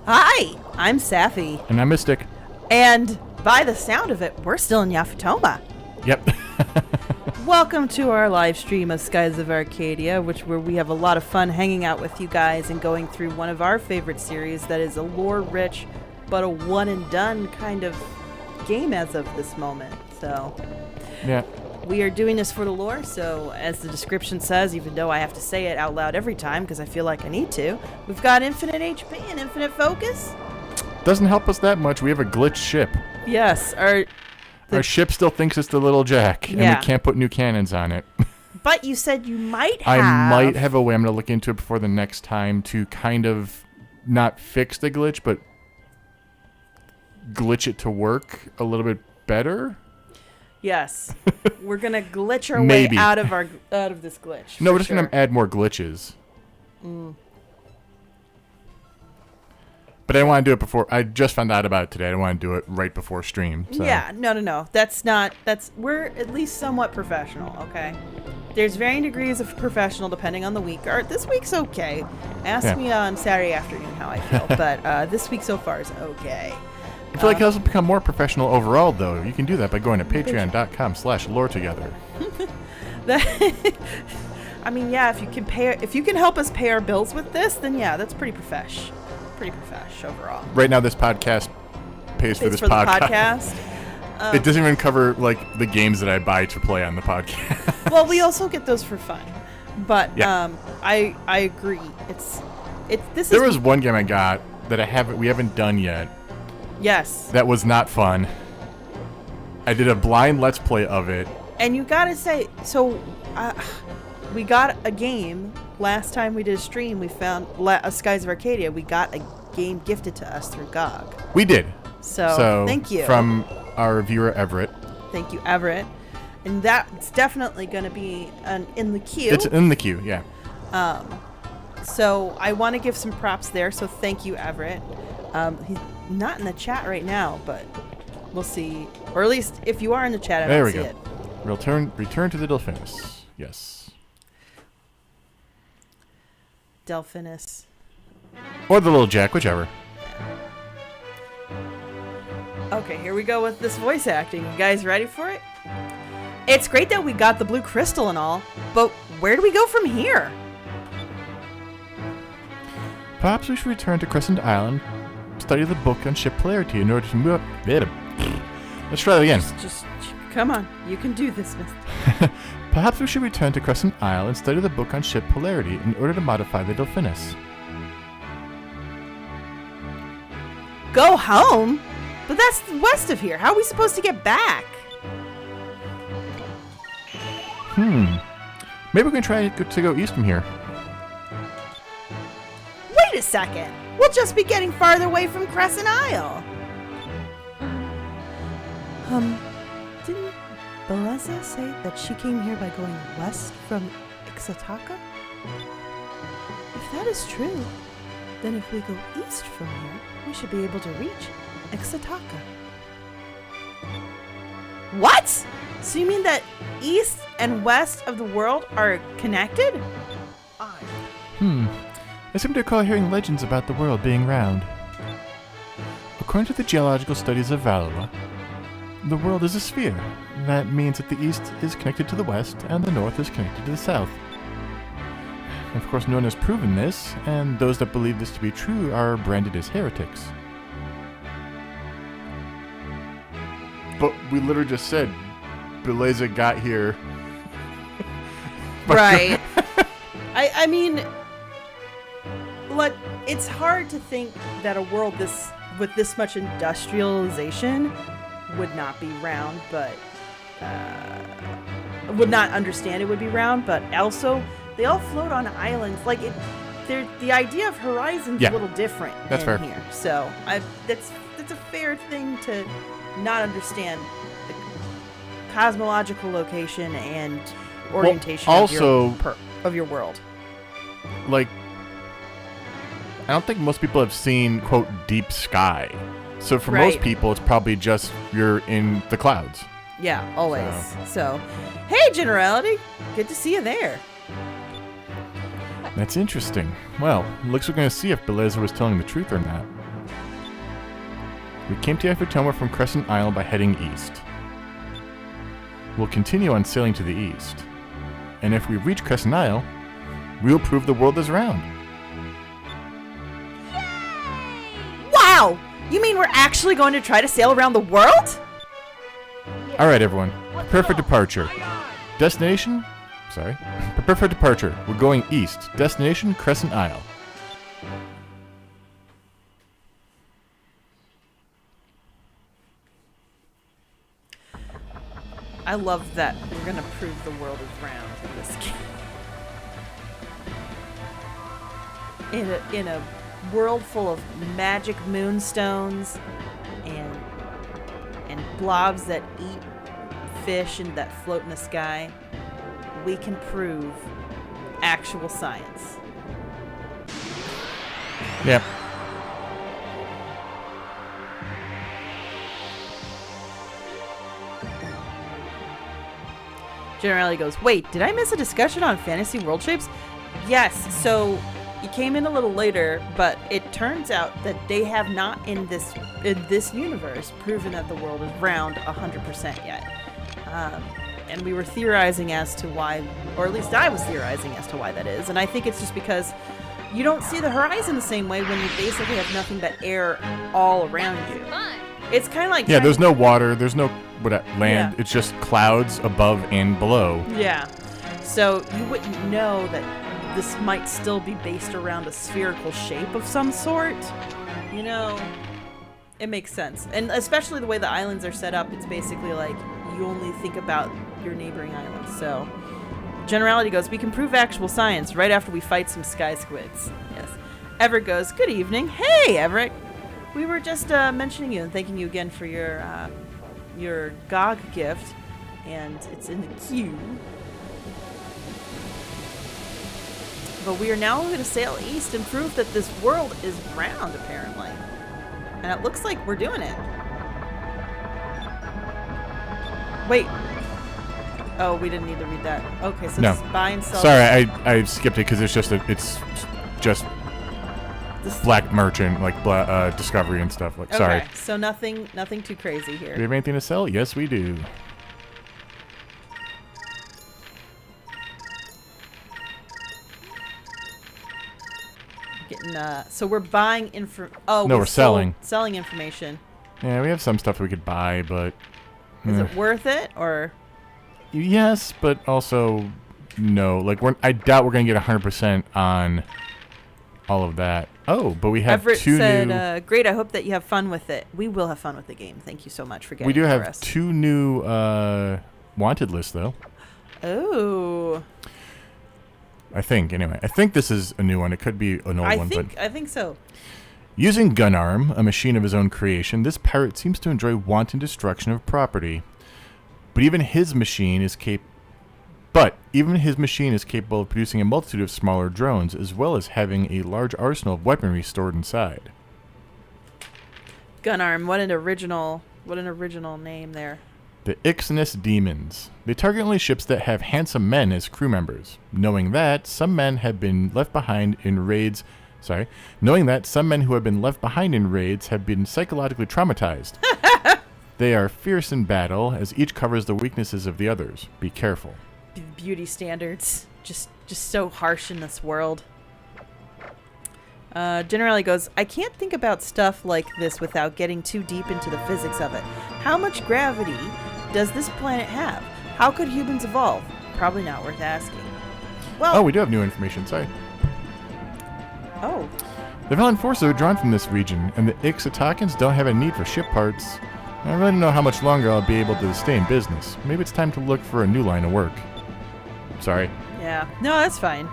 Hi, I'm Safi. And I'm Mystic. And by the sound of it, we're still in Yafutoma. Yep. Welcome to our live stream of Skies of Arcadia, where we have a lot of fun hanging out with you guys and going through one of our favorite series that is a lore-rich, but a one-and-done kind of game as of this moment. So, Yeah. we are doing this for the lore, so as the description says, even though I have to say it out loud every time because I feel like I need to, we've got infinite HP and infinite focus. Doesn't help us that much. We have a glitched ship. Yes, Our ship still thinks it's the Little Jack, and Yeah. we can't put new cannons on it. but you said you might have. I might have a way. I'm going to look into it before the next time to kind of not fix the glitch, but glitch it to work a little bit better. Yes, we're gonna glitch our way Maybe. out of this glitch. No, for we're just going sure. to add more glitches. But I didn't want to do it before. I just found out about it today. I didn't want to do it right before stream. So. Yeah, no. We're at least somewhat professional, okay? There's varying degrees of professional depending on the week. This week's okay. Ask me on Saturday afternoon how I feel, but this week so far is okay. I feel like it has become more professional overall, though. You can do that by going to patreon.com/loretogether. I mean, yeah, if you can help us pay our bills with this, then yeah, that's pretty profesh. Pretty profesh overall. Right now, this podcast pays for this the podcast. podcast. It doesn't even cover like the games that I buy to play on the podcast. Well, we also get those for fun, but Yeah. I agree. There was one game I got that we haven't done yet. Yes. That was not fun. I did a blind let's play of it. And you gotta say, so we got a game last time we did a stream. We found Skies of Arcadia. We got a game gifted to us through GOG. We did. So thank you. From our viewer Everett. Thank you, Everett. And that's definitely going to be in the queue. It's in the queue, yeah. So I want to give some props there. So thank you, Everett. He's not in the chat right now, but we'll see. Or at least if you are in the chat, I don't see it. Return to the Delphinus. Yes. Delphinus. Or the Little Jack, whichever. Okay, here we go with this voice acting. You guys ready for it? It's great that we got the blue crystal and all, but where do we go from here? Perhaps we should return to Crescent Island, study the book on ship polarity in order to move up. Let's try that again. Just come on. You can do this, Mr. Perhaps we should return to Crescent Isle and study the book on ship polarity in order to modify the Delphinus. Go home? But that's west of here. How are we supposed to get back? Maybe we can try to go east from here. Wait a second. We'll just be getting farther away from Crescent Isle. Didn't Beleza say that she came here by going west from Ixataka? If that is true, then if we go east from here, we should be able to reach Ixataka. What? So you mean that east and west of the world are connected? I seem to recall hearing legends about the world being round. According to the geological studies of Valora, the world is a sphere. That means that the east is connected to the west and the north is connected to the south. Of course, no one has proven this, and those that believe this to be true are branded as heretics. But we literally just said Beleza got here. Right. I mean, it's hard to think that a world with this much industrialization would not be round, but would not understand it would be round. But also, they all float on islands. Like the idea of horizon's a little different That's in fair. here. So that's a fair thing to not understand the cosmological location and orientation of your world. Like, I don't think most people have seen, quote, deep sky. So for most people, it's probably just you're in the clouds. Yeah, always. So, hey, Generality. Good to see you there. That's interesting. Well, looks like we're going to see if Beleza was telling the truth or not. We came to Epitoma from Crescent Isle by heading east. We'll continue on sailing to the east. And if we reach Crescent Isle, we'll prove the world is round. Wow! You mean we're actually going to try to sail around the world? Alright, everyone. Prepare for departure. Destination? Sorry. Prepare for departure. We're going east. Destination, Crescent Isle. I love that we're going to prove the world is round in this game. In a world full of magic moonstones and blobs that eat fish and that float in the sky, we can prove actual science. Yep. Generally goes, wait, did I miss a discussion on fantasy world shapes? Yes, so it came in a little later, but it turns out that they have not in this universe proven that the world is round 100% yet. And we were theorizing as to why, or at least I was theorizing as to why that is, and I think it's just because you don't see the horizon the same way when you basically have nothing but air all around you. It's kind of like... Yeah, there's no water, there's no land, Yeah. It's just clouds above and below. Yeah. So you wouldn't know that this might still be based around a spherical shape of some sort. You know, it makes sense. And especially the way the islands are set up, it's basically like you only think about your neighboring islands. So Generality goes, we can prove actual science right after we fight some sky squids. Yes. Everett goes, good evening. Hey, Everett. We were just mentioning you and thanking you again for your GOG gift. And it's in the queue. But we are now going to sail east and prove that this world is round, apparently. And it looks like we're doing it. Wait. Oh, we didn't need to read that. Okay, so No. this is buy and sell. Sorry, I skipped it because it's just This- black merchant, like discovery and stuff. Like, Okay, sorry. so nothing too crazy Do we here. have anything to sell? Yes, we do. Getting so we're buying info. Oh, No, we we're sold- selling. Selling information. Yeah, we have some stuff we could buy, but Is it worth it or? yes, but also no. Like, I doubt we're gonna get 100% on all of that. Oh, but we have Everett two said, new. "Great. I hope that you have fun with it. We will have fun with the game. Thank you so much for getting We do it for have us." 2 new wanted lists, though. Oh, I think. Anyway, I think this is a new one. It could be an old one, but I think so. using Gunarm, a machine of his own creation, this pirate seems to enjoy wanton destruction of property. But even his machine is capable of producing a multitude of smaller drones, as well as having a large arsenal of weaponry stored inside. Gunarm, what an original name there. The Ixnus Demons. They target only ships that have handsome men as crew members, knowing that some men who have been left behind in raids have been psychologically traumatized. They are fierce in battle, as each covers the weaknesses of the others. Be careful. Beauty standards, just so harsh in this world. Generally goes, I can't think about stuff like this without getting too deep into the physics of it. How much gravity does this planet have? How could humans evolve? Probably not worth asking. Well, Oh, we do have new information. Sorry. oh, The Valiant forces are drawn from this region, and the Ixatakans don't have a need for ship parts. I really don't know how much longer I'll be able to stay in business. Maybe it's time to look for a new line of work. Sorry. yeah. No, that's fine.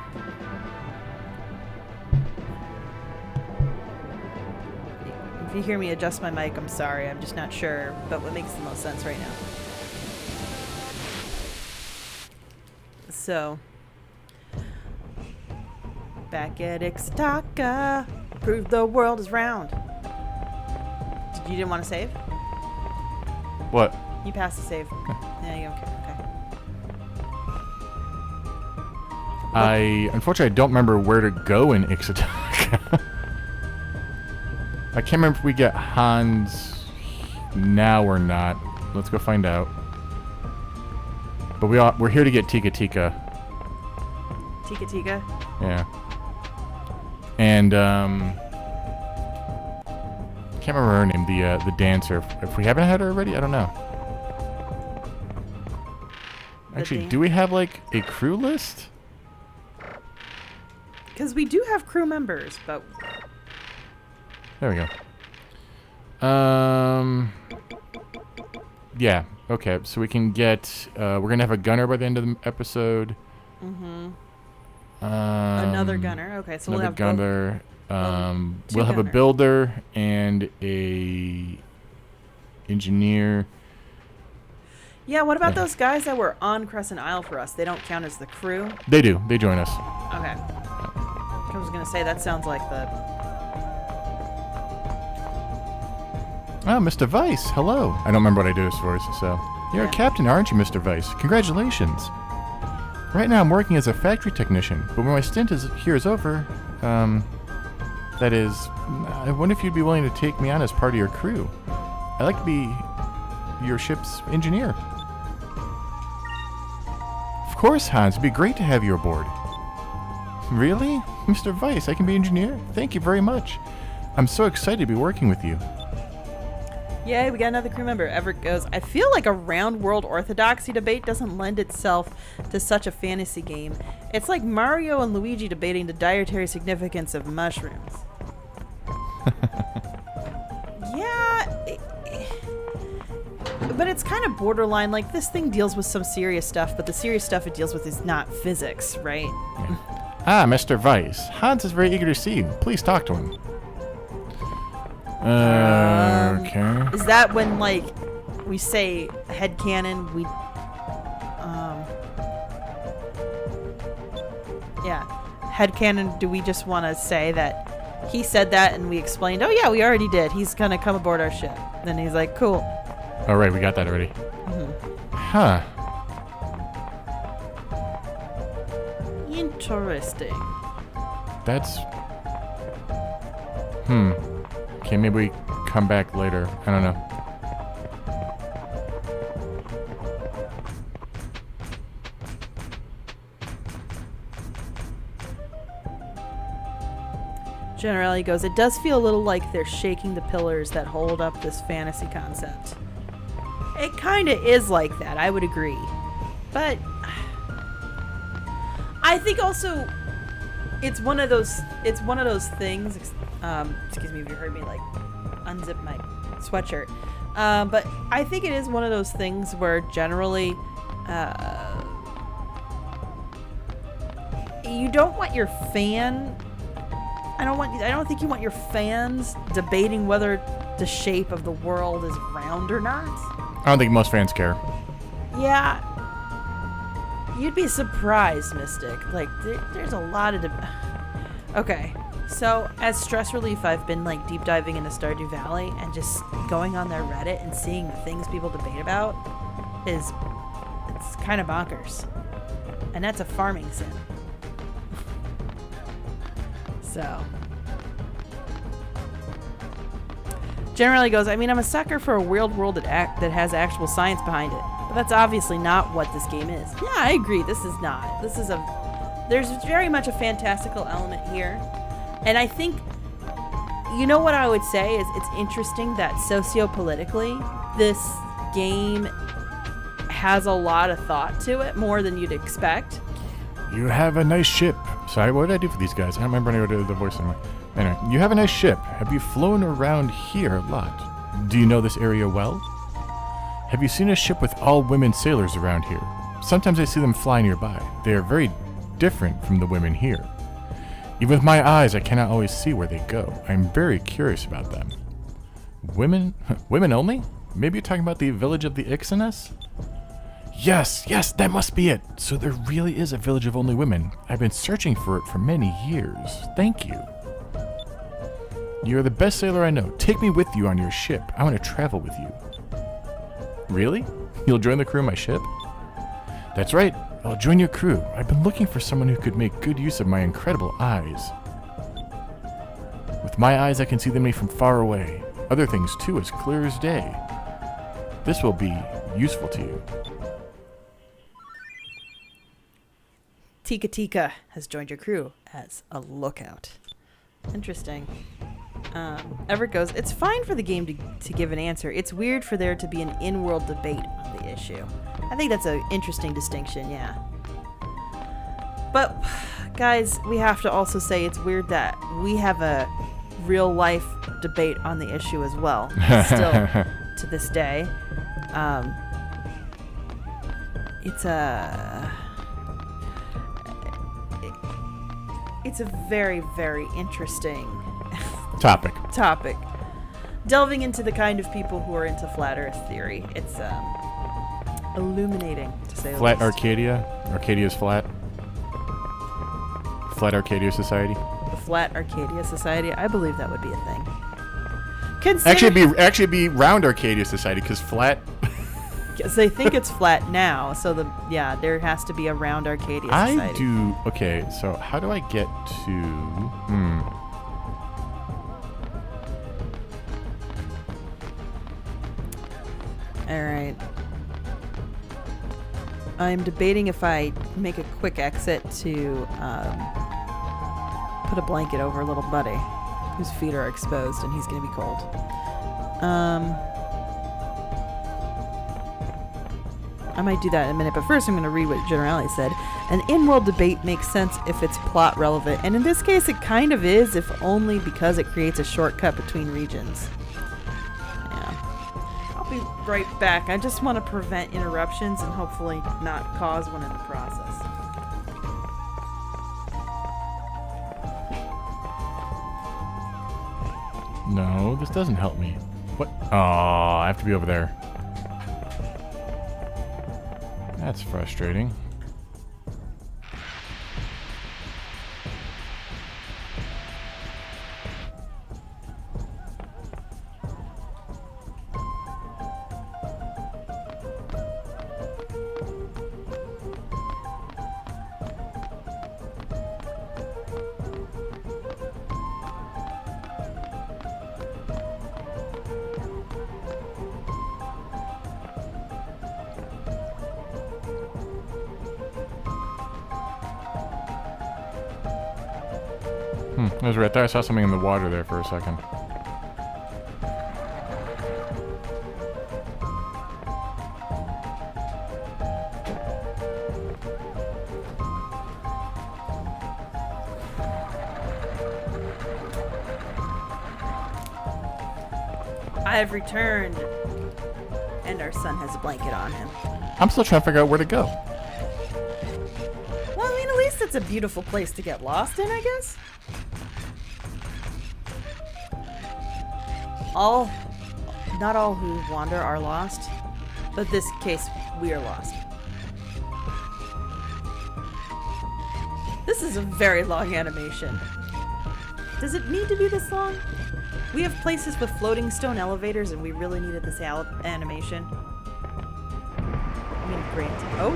If you hear me adjust my mic, I'm sorry. I'm just not sure, but what makes the most sense right now. So, back at Ixtaka, prove the world is round. You didn't want to save? What? You passed the save. Yeah, you okay? Unfortunately, I don't remember where to go in Ixataka. I can't remember if we get Hans. Now we're not. Let's go find out. But we're here to get Tika Tika. Tika Tika? Yeah. And, can't remember her name, the dancer. If we haven't had her already, I don't know. Actually, do we have, like, a crew list? Because we do have crew members, but... There we go. Yeah, okay, so we can get, we're gonna have a gunner by the end of the episode. Mm-hmm. Another gunner, okay, so we'll have gunner. We'll have gunners. a builder and a engineer. Yeah, what about those guys that were on Crescent Isle for us? They don't count as the crew? They do, they join us. Okay. I was gonna say, that sounds like the... Oh, Mr. Vice, hello. I don't remember what I do as voice, so. You're a captain, aren't you, Mr. Vice? Congratulations. Right now I'm working as a factory technician, but when my stint here is over, that is, I wonder if you'd be willing to take me on as part of your crew. I'd like to be your ship's engineer. Of course, Hans, it'd be great to have you aboard. Really? Mr. Vice, I can be engineer? Thank you very much. I'm so excited to be working with you. Yay, we got another crew member. Everett goes, I feel like a round world orthodoxy debate doesn't lend itself to such a fantasy game. It's like Mario and Luigi debating the dietary significance of mushrooms. Yeah, but it's kind of borderline. Like, this thing deals with some serious stuff, but the serious stuff it deals with is not physics, right? Yeah. Ah, Mr. Vice. Hans is very eager to see you. Please talk to him. Okay. Is that when, like, we say headcanon, we... yeah. Headcanon, do we just want to say that he said that and we explained, oh yeah, we already did. He's going to come aboard our ship. Then he's like, cool. All right, we got that already. Mm-hmm. Huh. Interesting. That's... Okay, maybe we come back later. I don't know. Generally goes, it does feel a little like they're shaking the pillars that hold up this fantasy concept. It kind of is like that, I would agree. But I think also it's one of those things, excuse me if you heard me like unzip my sweatshirt. But I think it is one of those things where generally you don't want your fan I don't think you want your fans debating whether the shape of the world is round or not. I don't think most fans care. Yeah. You'd be surprised, Mystic. Like, there's a lot of... Okay. So, as stress relief, I've been, like, deep diving into Stardew Valley and just going on their Reddit and seeing the things people debate about it's kind of bonkers. And that's a farming sim. So... Generally goes, I mean, I'm a sucker for a weird world that has actual science behind it. But that's obviously not what this game is. Yeah, I agree. This is not. There's very much a fantastical element here. And I think, you know what I would say is it's interesting that sociopolitically, this game has a lot of thought to it, more than you'd expect. You have a nice ship. Sorry, what did I do for these guys? I don't remember any of the voice anymore. Anyway, you have a nice ship. Have you flown around here a lot? Do you know this area well? Have you seen a ship with all women sailors around here? Sometimes I see them fly nearby. They are very different from the women here. Even with my eyes, I cannot always see where they go. I'm very curious about them. Women? Women only? Maybe you're talking about the village of the Ixanes? Yes, that must be it. So there really is a village of only women. I've been searching for it for many years. Thank you. You're the best sailor I know. Take me with you on your ship. I want to travel with you. Really? You'll join the crew of my ship? That's right. I'll join your crew. I've been looking for someone who could make good use of my incredible eyes. With my eyes, I can see the enemy from far away. Other things, too, as clear as day. This will be useful to you. Tika Tika has joined your crew as a lookout. Interesting. Everett goes, it's fine for the game to give an answer. It's weird for there to be an in-world debate on the issue. I think that's an interesting distinction, yeah. But, guys, we have to also say it's weird that we have a real-life debate on the issue as well. Still, to this day. It's a very, very interesting Topic. Delving into the kind of people who are into flat Earth theory. It's illuminating, to say the Flat least. Arcadia. Arcadia's flat. Flat Arcadia Society. The Flat Arcadia Society. I believe that would be a thing. Actually, be round Arcadia Society because flat. Because they think it's flat now, so there has to be a round Arcadia Society. I do. Okay, so how do I get to? All right. I'm debating if I make a quick exit to put a blanket over little buddy, whose feet are exposed and he's going to be cold. I might do that in a minute, but first I'm going to read what Generali said. An in-world debate makes sense if it's plot relevant, and in this case it kind of is, if only because it creates a shortcut between regions. Be right back. I just want to prevent interruptions and hopefully not cause one in the process. No, this doesn't help me. What? Oh, I have to be over there. That's frustrating. It was right there. I saw something in the water there for a second. I have returned, and our son has a blanket on him. I'm still trying to figure out where to go. Well, I mean, at least it's a beautiful place to get lost in, I guess. Not all who wander are lost, but in this case, we are lost. This is a very long animation. Does it need to be this long? We have places with floating stone elevators, and we really needed this animation. I mean, granted. Oh!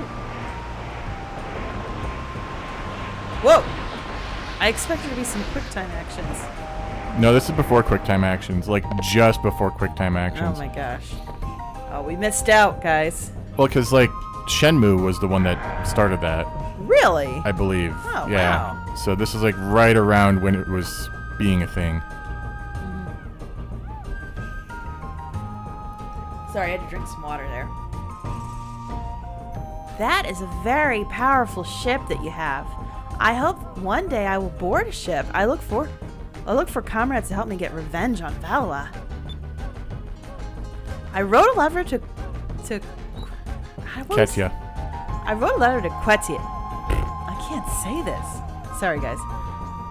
Whoa! I expected to be some quick time actions. No, this is before QuickTime Actions. Like, just before QuickTime Actions. Oh my gosh. Oh, we missed out, guys. Well, because, like, Shenmue was the one that started that. Really? I believe. Oh, yeah. wow. So this is, like, right around when it was being a thing. Sorry, I had to drink some water there. That is a very powerful ship that you have. I hope one day I will board a ship. I look for comrades to help me get revenge on Valua. I wrote a letter to Ketia. I wrote a letter to Quetia. I can't say this. Sorry, guys.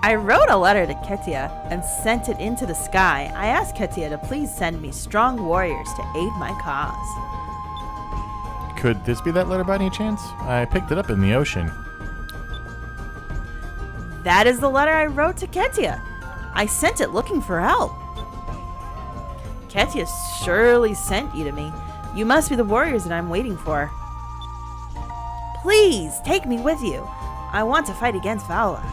I wrote a letter to Ketia and sent it into the sky. I asked Ketia to please send me strong warriors to aid my cause. Could this be that letter by any chance? I picked it up in the ocean. That is the letter I wrote to Ketia. I sent it looking for help. Ketia surely sent you to me. You must be the warriors that I'm waiting for. Please, take me with you. I want to fight against Valua.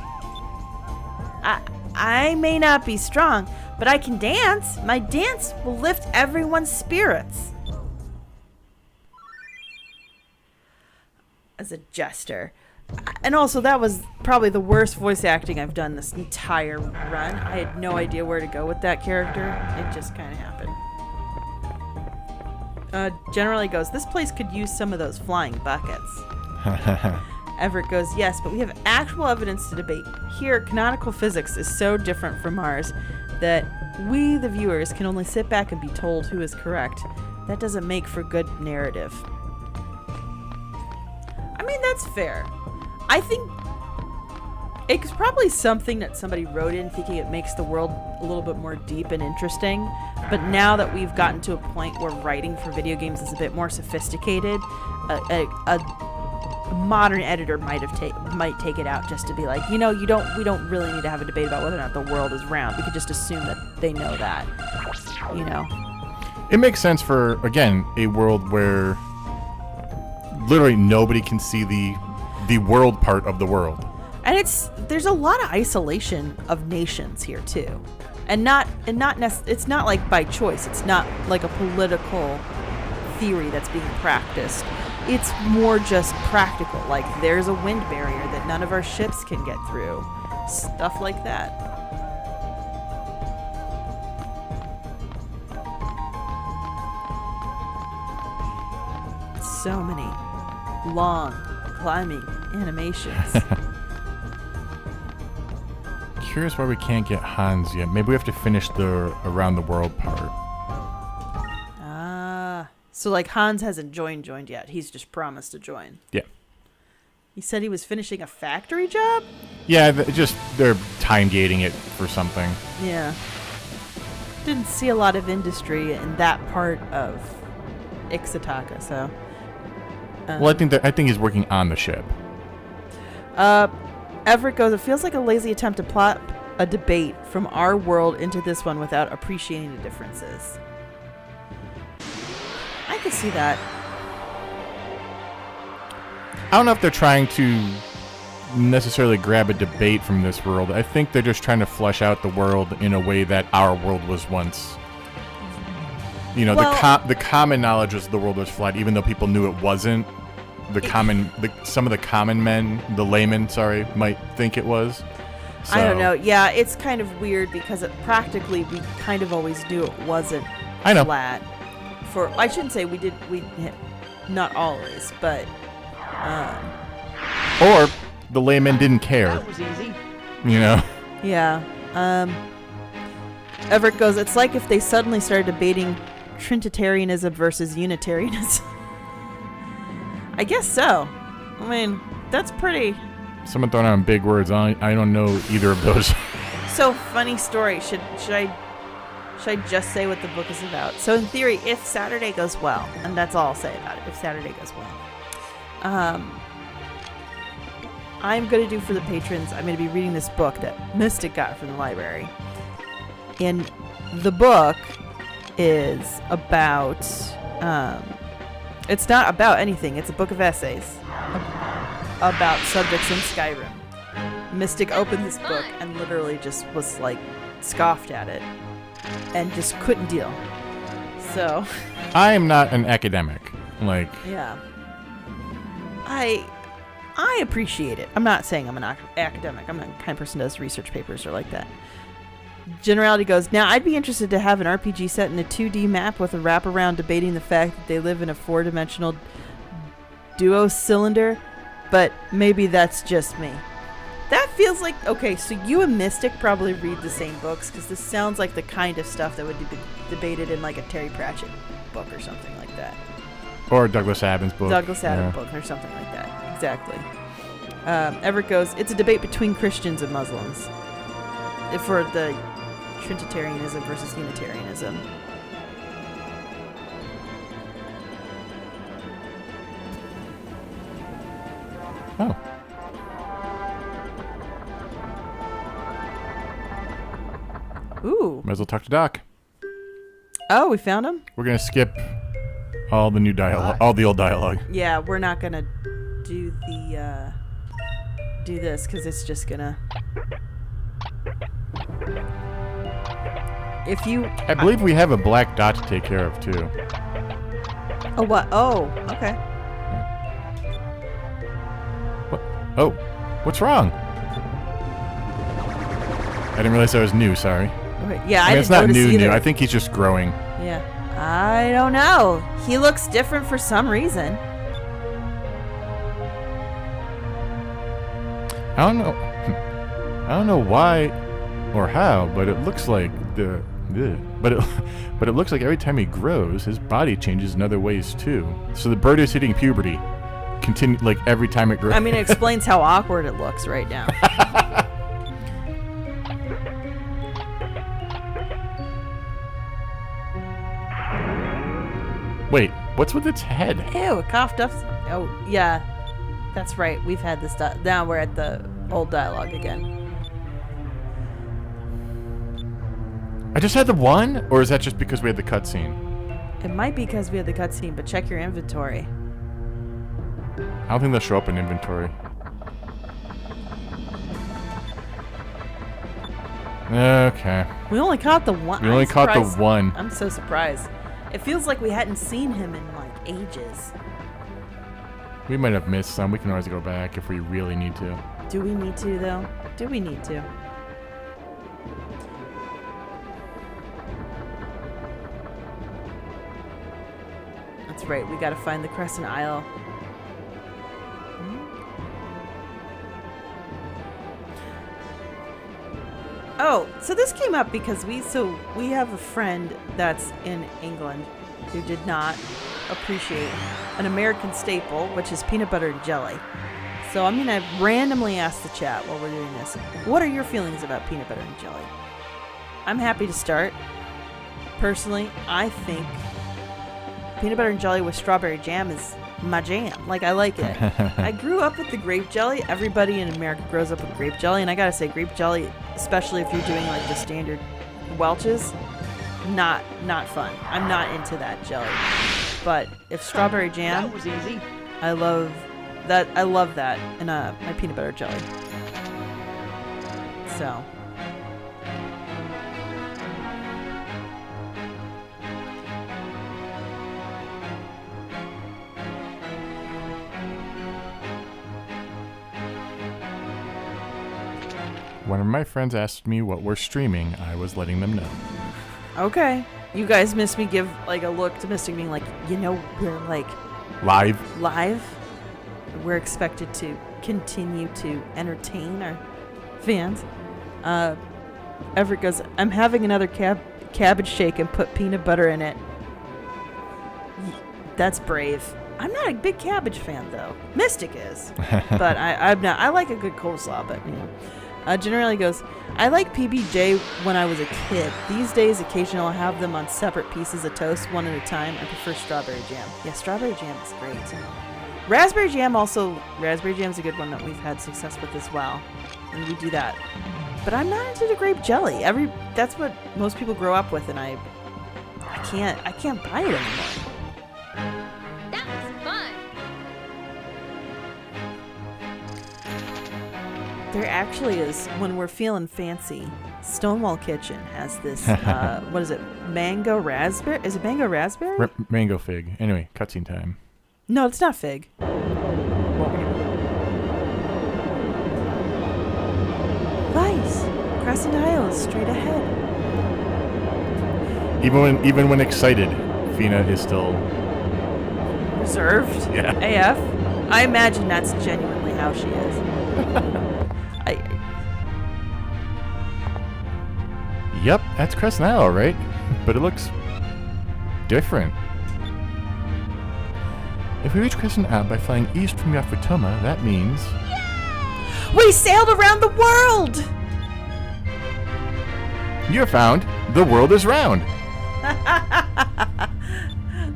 I may not be strong, but I can dance. My dance will lift everyone's spirits. as a jester. And also, that was probably the worst voice acting I've done this entire run. I had no idea where to go with that character. It just kind of happened. Generally goes, this place could use some of those flying buckets. Everett goes, yes, but we have actual evidence to debate. Here, canonical physics is so different from ours that we, the viewers, can only sit back and be told who is correct. That doesn't make for good narrative. I mean, that's fair. I think it's probably something that somebody wrote in thinking it makes the world a little bit more deep and interesting. But now that we've gotten to a point where writing for video games is a bit more sophisticated, a modern editor might take it out just to be like, we don't really need to have a debate about whether or not the world is round. We could just assume that they know that, It makes sense for, again, a world where literally nobody can see the world part of the world. And there's a lot of isolation of nations here too. It's not like by choice. It's not like a political theory that's being practiced. It's more just practical. Like there's a wind barrier that none of our ships can get through. Stuff like that. So many long climbing animations. Curious why we can't get Hans yet. Maybe we have to finish the around the world part. So like Hans hasn't joined yet. He's just promised to join. Yeah. He said he was finishing a factory job? Yeah, they're time gating it for something. Yeah. Didn't see a lot of industry in that part of Ixtaka, so. Well, I think he's working on the ship. Everett goes, it feels like a lazy attempt to plot a debate from our world into this one without appreciating the differences. I could see that. I don't know if they're trying to necessarily grab a debate from this world. I think they're just trying to flesh out the world in a way that our world was once. The common knowledge was the world was flat, even though people knew it wasn't. Some of the common men, the laymen, might think it was. So. I don't know. Yeah, it's kind of weird because practically we kind of always knew it wasn't flat. I shouldn't say not always, but. Or the laymen didn't care. That was easy. Yeah. Everett goes, it's like if they suddenly started debating Trinitarianism versus Unitarianism. I guess so. I mean, that's pretty... Someone throwing out big words. I don't know either of those. So, funny story. Should I just say what the book is about? So, in theory, if Saturday goes well, and that's all I'll say about it, if Saturday goes well, I'm going to do for the patrons, I'm going to be reading this book that Mystic got from the library. And the book is about... it's not about anything. It's a book of essays about subjects in Skyrim. Mystic opened this book and literally just was like scoffed at it and just couldn't deal. So I am not an academic. Yeah. I appreciate it. I'm not saying I'm an academic. I'm not the kind of person that does research papers or like that. Generality goes, now I'd be interested to have an RPG set in a 2D map with a wraparound debating the fact that they live in a 4-dimensional duo cylinder, but maybe that's just me. That feels like, okay, so you and Mystic probably read the same books, because this sounds like the kind of stuff that would be debated in like a Terry Pratchett book or something like that. Or Douglas Adams book. Douglas Adams book or something like that. Exactly. Everett goes, it's a debate between Christians and Muslims. For the Trinitarianism versus Unitarianism. Oh. Ooh. Might as well talk to Doc. Oh, we found him? We're going to skip all the new dialogue, all the old dialogue. Yeah, we're not going to do this because it's just going to... I believe we have a black dot to take care of, too. Oh, what? Oh, okay. Oh, what's wrong? I didn't realize I was new, sorry. Okay, yeah, I mean, it's didn't not notice new. either. I think he's just growing. Yeah. I don't know. He looks different for some reason. I don't know. I don't know why or how, but it looks like but it looks like every time he grows, his body changes in other ways too. So the bird is hitting puberty. Continue like every time it grows. I mean, it explains how awkward it looks right now. Wait, what's with its head? Ew, it coughed up. Oh, yeah. That's right. We've had this. Now we're at the old dialogue again. I just had the one, or is that just because we had the cutscene? It might be because we had the cutscene, but check your inventory. I don't think they'll show up in inventory. Okay. We only caught the one. We only caught the one. I'm so surprised. It feels like we hadn't seen him in like ages. We might have missed some. We can always go back if we really need to. Do we need to though? Do we need to? That's right. We gotta find the Crescent Isle. Oh, so this came up because we have a friend that's in England who did not appreciate an American staple, which is peanut butter and jelly. So I'm gonna randomly ask the chat while we're doing this. What are your feelings about peanut butter and jelly? I'm happy to start. Personally, I think peanut butter and jelly with strawberry jam is my jam. Like, I like it. I grew up with the grape jelly. Everybody in America grows up with grape jelly, and I gotta say, grape jelly, especially if you're doing like the standard Welch's, not fun. I'm not into that jelly. But if strawberry jam, That was easy. I love that. I love that in my peanut butter jelly. So. When my friends asked me what we're streaming, I was letting them know. Okay. You guys missed me give like a look to Mystic being like, you know, we're like Live? We're expected to continue to entertain our fans. Everett goes, I'm having another cabbage shake and put peanut butter in it. That's brave. I'm not a big cabbage fan though. Mystic is. But I'm not. I like a good coleslaw, but you know. Generally goes, I like PBJ when I was a kid. These days, occasionally I'll have them on separate pieces of toast, one at a time. I prefer strawberry jam. Yeah, strawberry jam is great. Raspberry jam is a good one that we've had success with as well. And we do that. But I'm not into the grape jelly. That's what most people grow up with, and I can't buy it anymore. That was fun. There actually is, when we're feeling fancy, Stonewall Kitchen has this, what is it, mango raspberry? Is it mango raspberry? Mango fig. Anyway, cutscene time. No, it's not fig. Vice. Crescent Isle is straight ahead. Even when excited, Fina is still... Reserved? Yeah. AF? I imagine that's genuinely how she is. Yep, that's Crescent Isle, right? But it looks different. If we reach Crescent Isle by flying east from Yafutoma, that means... We sailed around the world! You have found the world is round.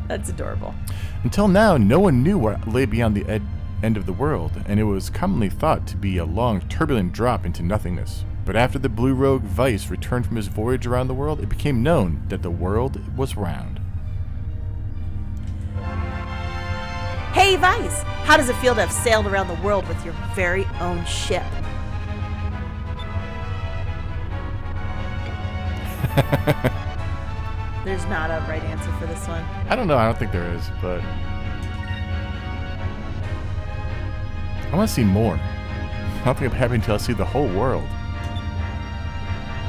That's adorable. Until now, no one knew what lay beyond the end of the world, and it was commonly thought to be a long, turbulent drop into nothingness. But after the Blue Rogue Vice returned from his voyage around the world, it became known that the world was round. Hey, Vice! How does it feel to have sailed around the world with your very own ship? There's not a right answer for this one. I don't know, I don't think there is, but... I want to see more. don't think I'm happy until I see the whole world.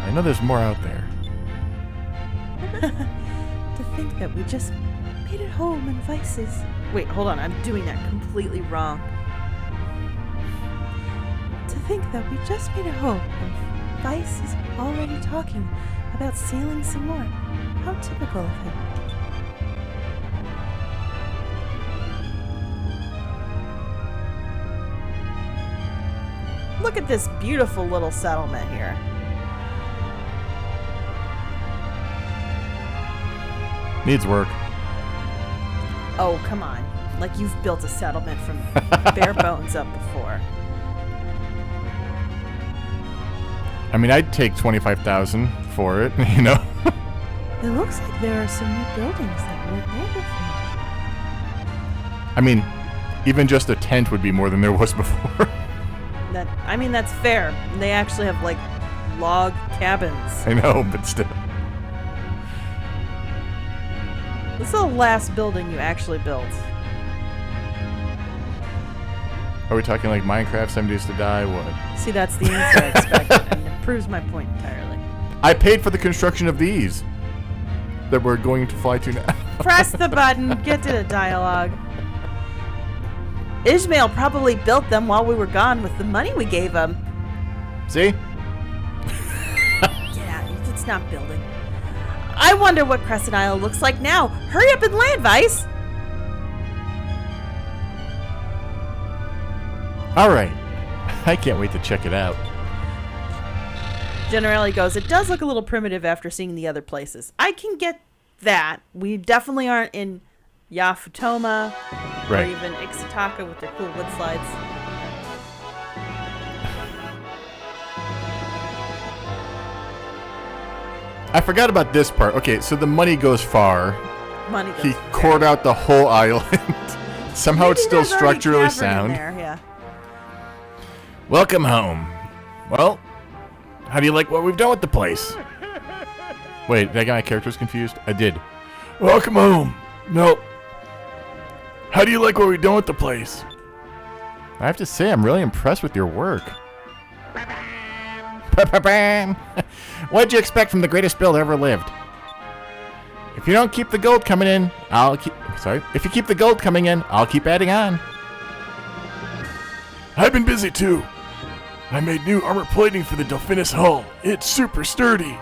I know there's more out there. To think that we just made it home in Vice's... Wait, hold on. I'm doing that completely wrong. To think that we just made it home and Vice is already talking about sailing some more. How typical of him. Look at this beautiful little settlement here. Needs work. Oh, come on. Like you've built a settlement from bare bones up before. I mean, I'd take 25,000 for it, you know? It looks like there are some new buildings that weren't there before. I mean, even just a tent would be more than there was before. I mean, that's fair. They actually have, like, log cabins. I know, but still. This is the last building you actually built. Are we talking like Minecraft, 7 Days to Die, what? See, that's the answer I expected, and it proves my point entirely. I paid for the construction of these that we're going to fly to now. Press the button, get to the dialogue. Ishmael probably built them while we were gone with the money we gave him. See? Yeah, it's not building. I wonder what Crescent Isle looks like now. Hurry up and land, Vice! Alright. I can't wait to check it out. Generally goes, it does look a little primitive after seeing the other places. I can get that. We definitely aren't in Yafutoma or even Ixtaka with their cool wood slides. I forgot about this part. Okay, so the money goes far. Money goes He far. cored out the whole island. Somehow Maybe it's still there's already structurally cavern in sound. there, yeah. Welcome home. Well, how do you like what we've done with the place? Wait, did I get my characters confused? I did. Welcome home. Nope. How do you like what we've done with the place? I have to say, I'm really impressed with your work. What'd you expect from the greatest builder ever lived? If you don't keep the gold coming in, If you keep the gold coming in, I'll keep adding on. I've been busy too. I made new armor plating for the Delphinus hull. It's super sturdy.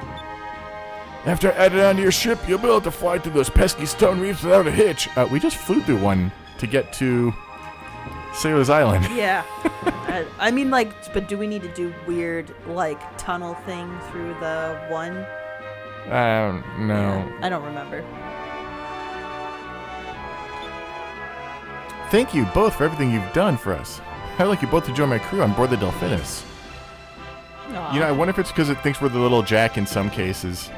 After I add it onto your ship, you'll be able to fly through those pesky stone reefs without a hitch. We just flew through one to get to Sailor's Island. Yeah. I mean, like, but do we need to do weird, like, tunnel thing through the one? No. Yeah, I don't remember. Thank you both for everything you've done for us. I'd like you both to join my crew on board the Delphinus. Aww. You know, I wonder if it's because it thinks we're the little Jack in some cases.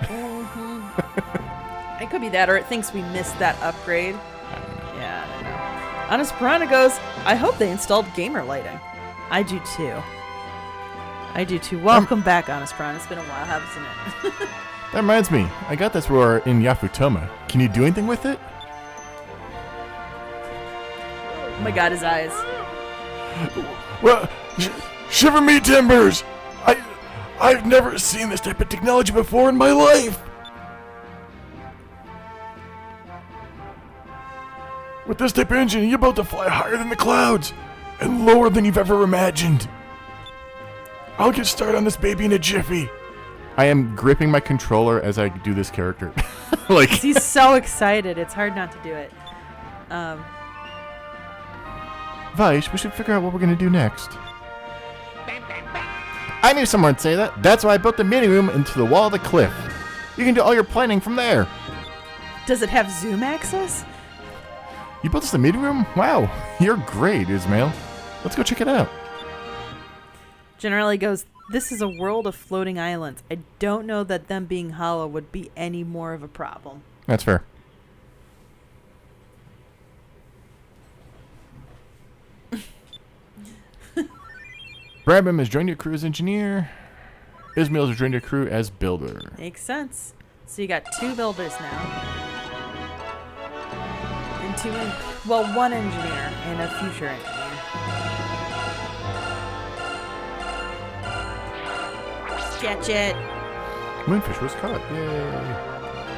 It could be that, or it thinks we missed that upgrade. Yeah, I don't know. Honest Piranha goes, I hope they installed gamer lighting. I do too. Welcome back, Honest Piranha. It's been a while, hasn't it? That reminds me, I got this roar in Yafutoma. Can you do anything with it? Oh my god, his eyes. Well, shiver me timbers! I've never seen this type of technology before in my life! With this type of engine, you're about to fly higher than the clouds and lower than you've ever imagined. I'll get started on this baby in a jiffy. I am gripping my controller as I do this character. Like He's so excited. It's hard not to do it. Vice, we should figure out what we're going to do next. I knew someone would say that. That's why I built the meeting room into the wall of the cliff. You can do all your planning from there. Does it have zoom access? You built us a meeting room? Wow, you're great, Ismail. Let's go check it out. Generally goes, this is a world of floating islands. I don't know that them being hollow would be any more of a problem. That's fair. Brabham has joined your crew as engineer. Ismail has joined your crew as builder. Makes sense. So you got 2 builders now. And 2, one engineer and a future engineer. catch it. Moonfish was caught. Yay.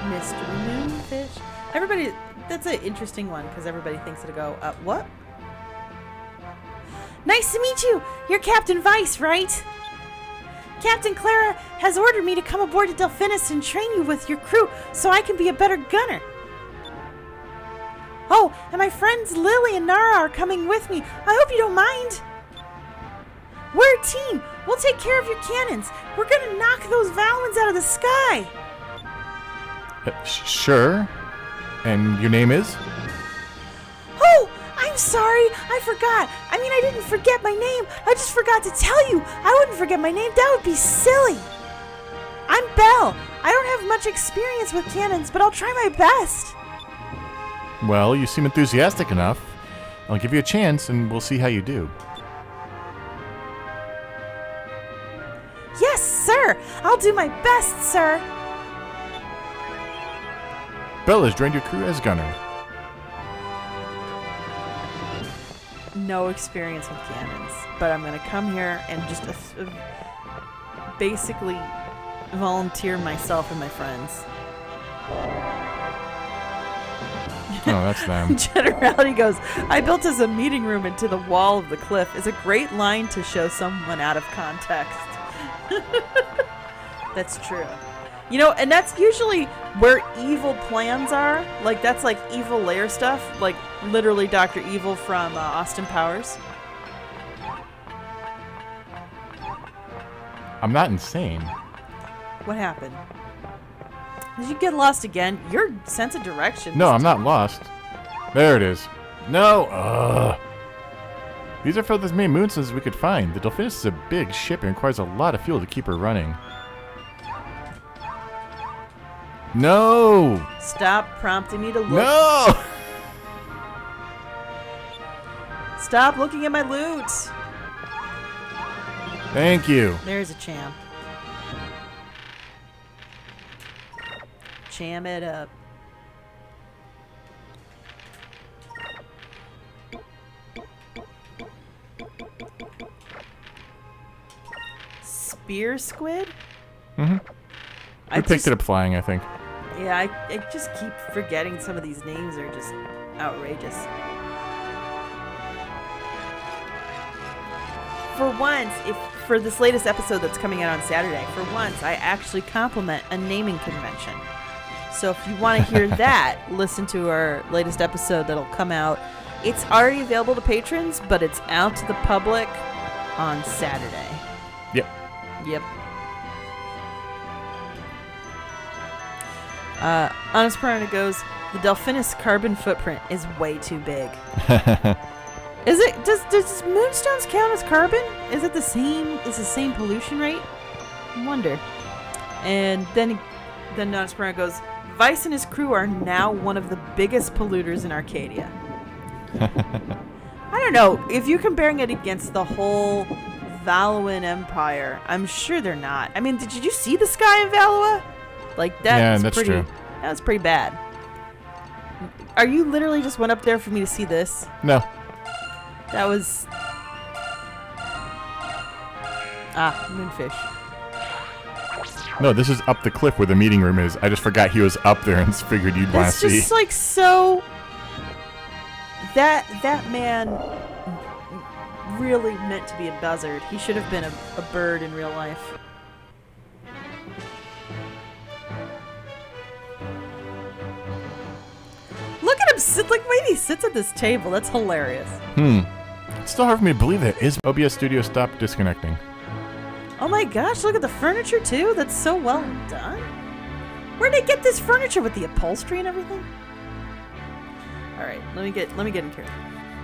Mr. Moonfish. Everybody, that's an interesting one because everybody thinks it'll go, what? Nice to meet you. You're Captain Vice, right? Captain Clara has ordered me to come aboard the Delphinus and train you with your crew so I can be a better gunner. Oh, and my friends Lily and Nara are coming with me. I hope you don't mind. We're a team. We'll take care of your cannons. We're going to knock those Valens out of the sky. Sure. And your name is? Oh, I'm sorry. I forgot. I mean, I didn't forget my name. I just forgot to tell you. I wouldn't forget my name. That would be silly. I'm Belle. I don't have much experience with cannons, but I'll try my best. Well, you seem enthusiastic enough. I'll give you a chance, and we'll see how you do. Yes, sir. I'll do my best, sir. Belle has joined your crew as gunner. No experience with cannons, but I'm going to come here and just basically volunteer myself and my friends. Oh, that's them. Generality goes, I built us a meeting room into the wall of the cliff is a great line to show someone out of context. That's true. You know, and that's usually where evil plans are. Like, that's like evil layer stuff. Like, literally Dr. Evil from Austin Powers. I'm not insane. What happened? Did you get lost again? Your sense of direction. No, I'm not lost. There it is. No! These are furthest main moon systems we could find. The Delphinus is a big ship and requires a lot of fuel to keep her running. No! Stop prompting me to look. No! Stop looking at my loot. Thank you. There's a champ. Cham it up. Spear squid? Mm-hmm. I picked it up flying, I think. Yeah, I just keep forgetting some of these names are just outrageous. For once, for this latest episode that's coming out on Saturday, for once, I actually compliment a naming convention. So if you want to hear that, listen to our latest episode that'll come out. It's already available to patrons, but it's out to the public on Saturday. Yep. Yep. Honest Piranha goes, the Delphinus carbon footprint is way too big. Is it? Does moonstones count as carbon? Is it the same? Is the same pollution rate? I wonder. And then Honest Piranha goes, Vice and his crew are now one of the biggest polluters in Arcadia. I don't know. If you're comparing it against the whole Valuan Empire, I'm sure they're not. I mean, did you see the sky in Valua? Like, that's true. That was pretty bad. Are you literally just went up there for me to see this? No. That was... moonfish. No, this is up the cliff where the meeting room is. I just forgot he was up there and figured you'd want to see. That's just like so... That man really meant to be a buzzard. He should have been a bird in real life. Look at him sit, like, wait, he sits at this table. That's hilarious. It's still hard for me to believe that his OBS studio stopped disconnecting. Oh my gosh, look at the furniture too. That's so well done. Where'd they get this furniture with the upholstery and everything? All right, let me get in here.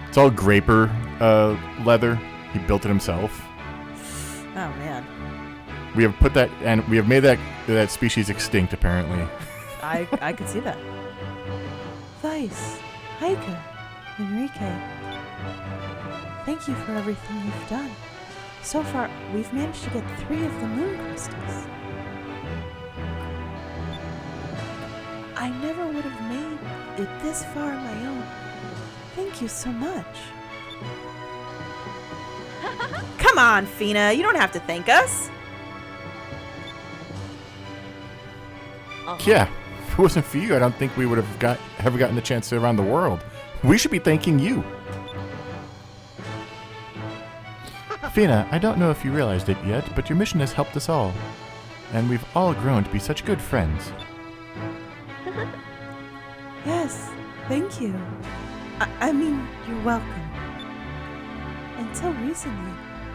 It's all Graper leather. He built it himself. Oh man. We have put that, and we have made that species extinct, apparently. I could see that. Vice, Heike, Enrique, thank you for everything you've done. So far, we've managed to get 3 of the moon crystals. I never would have made it this far on my own. Thank you so much. Come on, Fina. You don't have to thank us. Yeah, if it wasn't for you, I don't think we would have ever gotten the chance to around the world. We should be thanking you. Fina, I don't know if you realized it yet, but your mission has helped us all. And we've all grown to be such good friends. Yes, thank you. I mean, you're welcome. Until recently,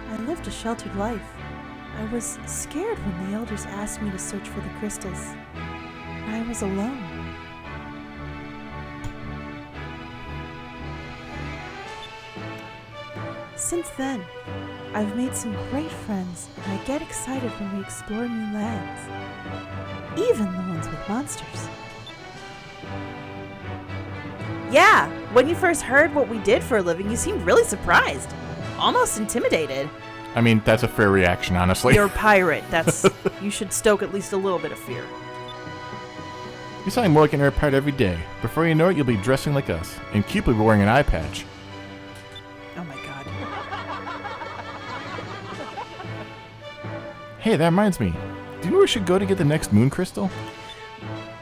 I lived a sheltered life. I was scared when the elders asked me to search for the crystals. I was alone. Since then, I've made some great friends, and I get excited when we explore new lands. Even the ones with monsters. Yeah, when you first heard what we did for a living, you seemed really surprised. Almost intimidated. I mean, that's a fair reaction, honestly. You're a pirate. You should stoke at least a little bit of fear. You sound more like an air pirate every day. Before you know it, you'll be dressing like us. And Cupid will be wearing an eye patch. Oh my god. Hey, that reminds me. Do you know where we should go to get the next moon crystal?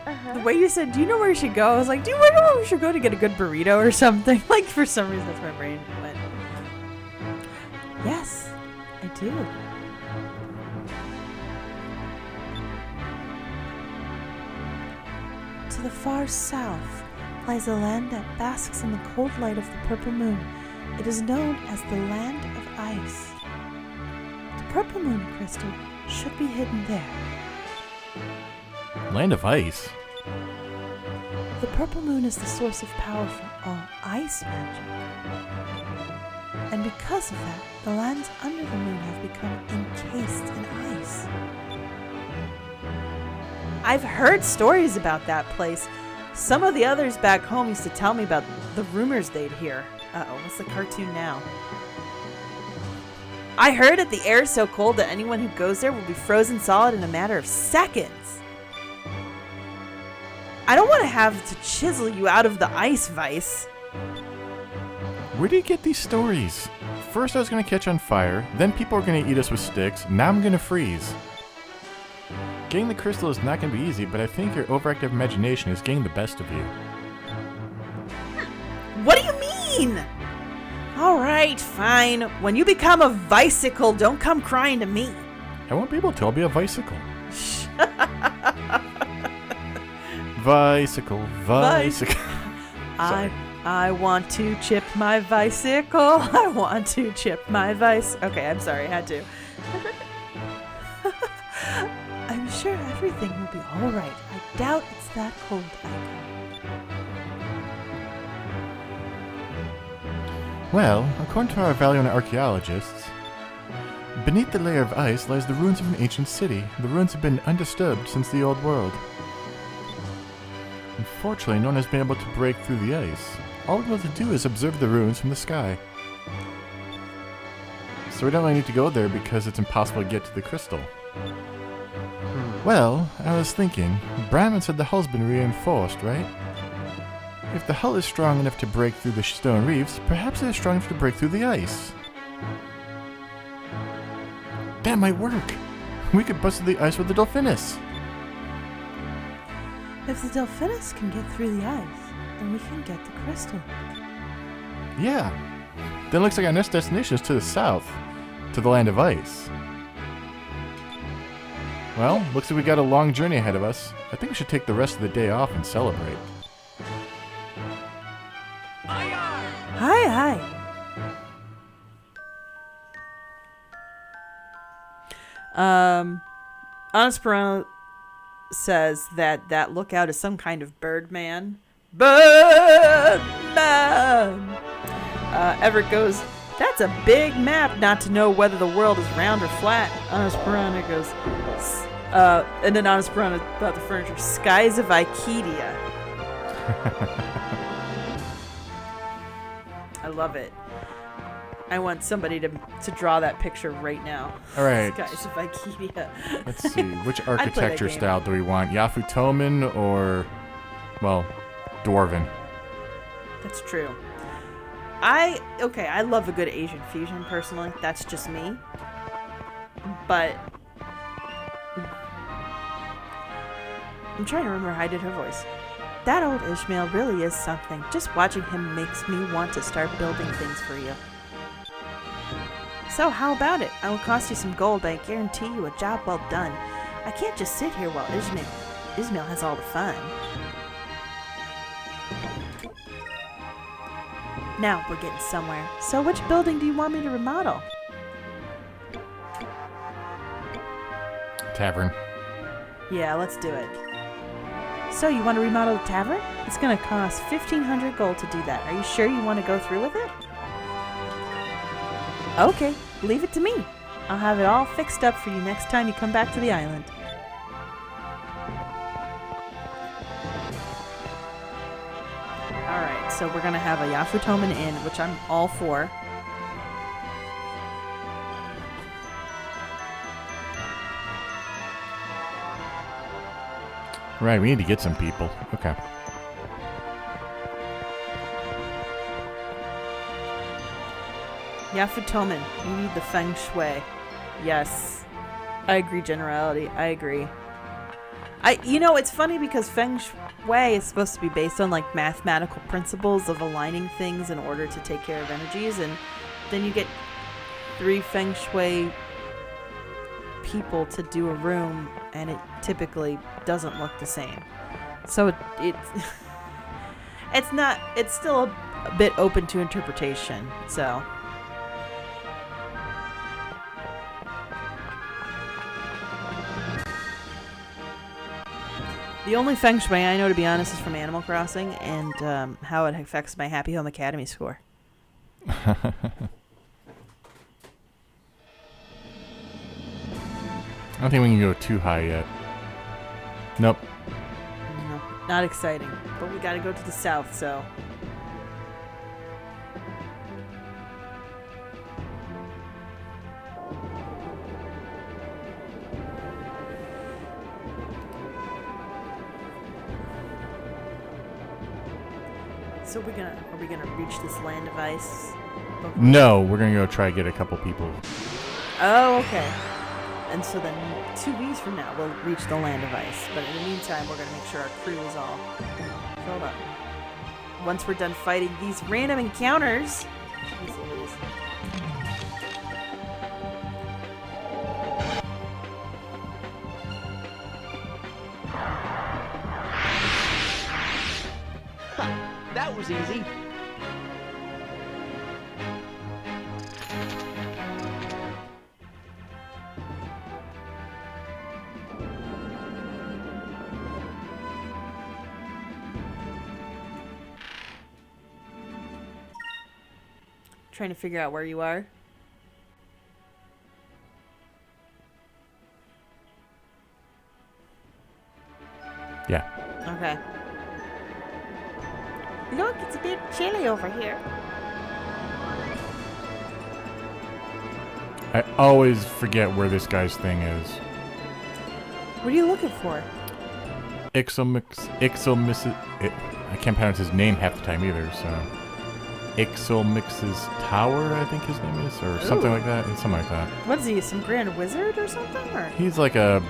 The way you said, do you know where you should go? I was like, do you know where we should go to get a good burrito or something? Like, for some reason, that's where my brain went. Yes, I do. To the far south lies a land that basks in the cold light of the purple moon. It is known as the Land of Ice. The purple moon crystal should be hidden there. Land of Ice? The purple moon is the source of power for all ice magic. And because of that, the lands under the moon have become encased in ice. I've heard stories about that place. Some of the others back home used to tell me about the rumors they'd hear. Uh-oh, what's the cartoon now? I heard that the air is so cold that anyone who goes there will be frozen solid in a matter of seconds. I don't want to have to chisel you out of the ice vice. Where do you get these stories? First I was going to catch on fire, then people are going to eat us with sticks, now I'm going to freeze. Getting the crystal is not going to be easy, but I think your overactive imagination is getting the best of you. What do you mean? Alright, fine. When you become a bicycle, don't come crying to me. I won't be able to, I'll be a bicycle. Bicycle. I want to chip my bicycle. I want to chip my vice. Okay, I'm sorry, I had to. I'm sure everything will be alright. I doubt it's that cold, Iko. Well, according to our valiant archaeologists, beneath the layer of ice lies the ruins of an ancient city. The ruins have been undisturbed since the old world. Unfortunately, no one has been able to break through the ice. All we're able to do is observe the ruins from the sky. So we don't really need to go there because it's impossible to get to the crystal. Well, I was thinking, Brahman said the hull's been reinforced, right? If the hull is strong enough to break through the stone reefs, perhaps it is strong enough to break through the ice. That might work! We could bust through the ice with the Delphinus! If the Delphinus can get through the ice, then we can get the crystal. Yeah. Then it looks like our next destination is to the south, to the Land of Ice. Well, looks like we got a long journey ahead of us. I think we should take the rest of the day off and celebrate. Hi. Anaspirano says that lookout is some kind of Birdman. Birdman! Everett goes, that's a big map not to know whether the world is round or flat. Anaspirano goes, and then Anaspirano about the furniture, skies of Arcadia. I love it. I want somebody to draw that picture right now. All right. Skies of Arcadia. Let's see. Which architecture style do we want? Yafutoman or, well, Dwarven? That's true. I love a good Asian fusion, personally. That's just me. But I'm trying to remember how I did her voice. That old Ishmael really is something. Just watching him makes me want to start building things for you. So how about it? I will cost you some gold, but I guarantee you a job well done. I can't just sit here while Ishmael has all the fun. Now we're getting somewhere. So which building do you want me to remodel? Tavern. Yeah, let's do it. So you want to remodel the tavern? It's going to cost 1,500 gold to do that. Are you sure you want to go through with it? Okay, leave it to me. I'll have it all fixed up for you next time you come back to the island. Alright, so we're going to have a Yafutoman Inn, which I'm all for. Right, we need to get some people. Okay. Yafutoman, we need the Feng Shui. Yes. I agree, generality. I agree. You know, it's funny because Feng Shui is supposed to be based on, like, mathematical principles of aligning things in order to take care of energies, and then you get 3 Feng Shui people to do a room, and it typically doesn't look the same. So it's not, it's still a bit open to interpretation, so. The only Feng Shui I know, to be honest, is from Animal Crossing and how it affects my Happy Home Academy score. I don't think we can go too high yet. Nope. No, not exciting. But we gotta go to the south, so. So are we gonna reach this land of ice? No, we're gonna go try to get a couple people. Oh, okay. And so then 2 weeks from now, we'll reach the land of ice. But in the meantime, we're going to make sure our crew is all filled up. Once we're done fighting these random encounters... Jeez Louise. That was easy. Trying to figure out where you are. Yeah. Okay. Look, it's a bit chilly over here. I always forget where this guy's thing is. What are you looking for? I can't pronounce his name half the time either, so... Ixomix's Tower, I think his name is, or something like that. It's something like that. What is he, some grand wizard or something? Or? He's like a...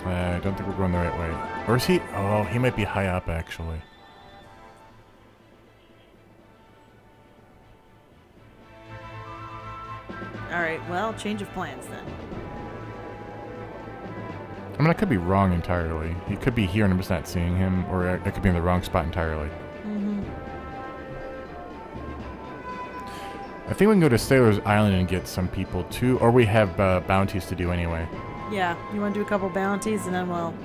I don't think we're going the right way. Or is he? Oh, he might be high up, actually. Alright, well, change of plans then. I mean, I could be wrong entirely. He could be here and I'm just not seeing him, or I could be in the wrong spot entirely. Mm-hmm. I think we can go to Sailor's Island and get some people too, or we have bounties to do anyway. Yeah, you want to do a couple bounties and then we'll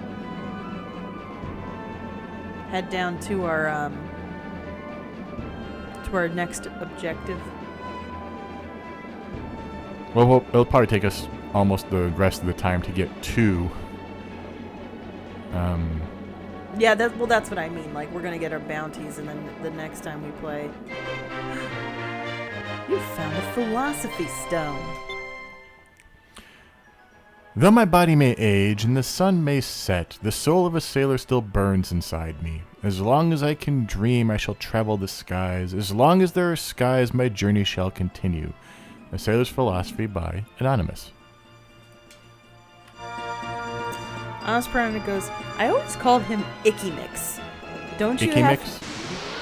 head down to our next objective. Well, it'll probably take us almost the rest of the time to get to. Yeah, that's what I mean. Like, we're gonna get our bounties, and then the next time we play, you found a philosophy stone. Though my body may age and the sun may set, the soul of a sailor still burns inside me. As long as I can dream, I shall travel the skies. As long as there are skies, my journey shall continue. A Sailor's Philosophy by Anonymous. Honest Piranha goes, I always called him Icky Mix. Don't you Icky have Mix?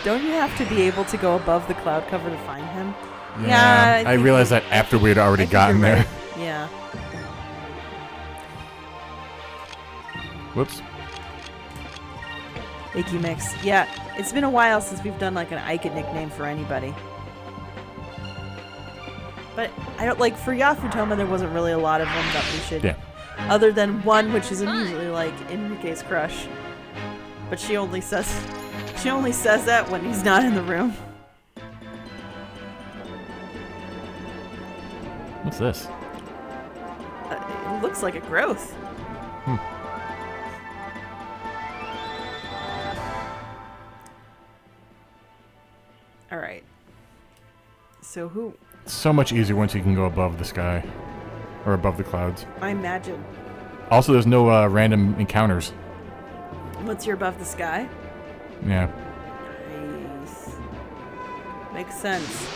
Don't you have to be able to go above the cloud cover to find him? Yeah, I think realized that after we had already I think gotten you're there. right. Yeah. Whoops. Icky Mix. Yeah, it's been a while since we've done like an Ika nickname for anybody. But I don't like for Yafutoma. There wasn't really a lot of them that we should. Yeah. Other than one, which is immediately like Enrique's crush. But she only says that when he's not in the room. What's this? It looks like a growth. All right. So who? So much easier once you can go above the sky. Or above the clouds. I imagine. Also, there's no random encounters. Once you're above the sky? Yeah. Nice. Makes sense.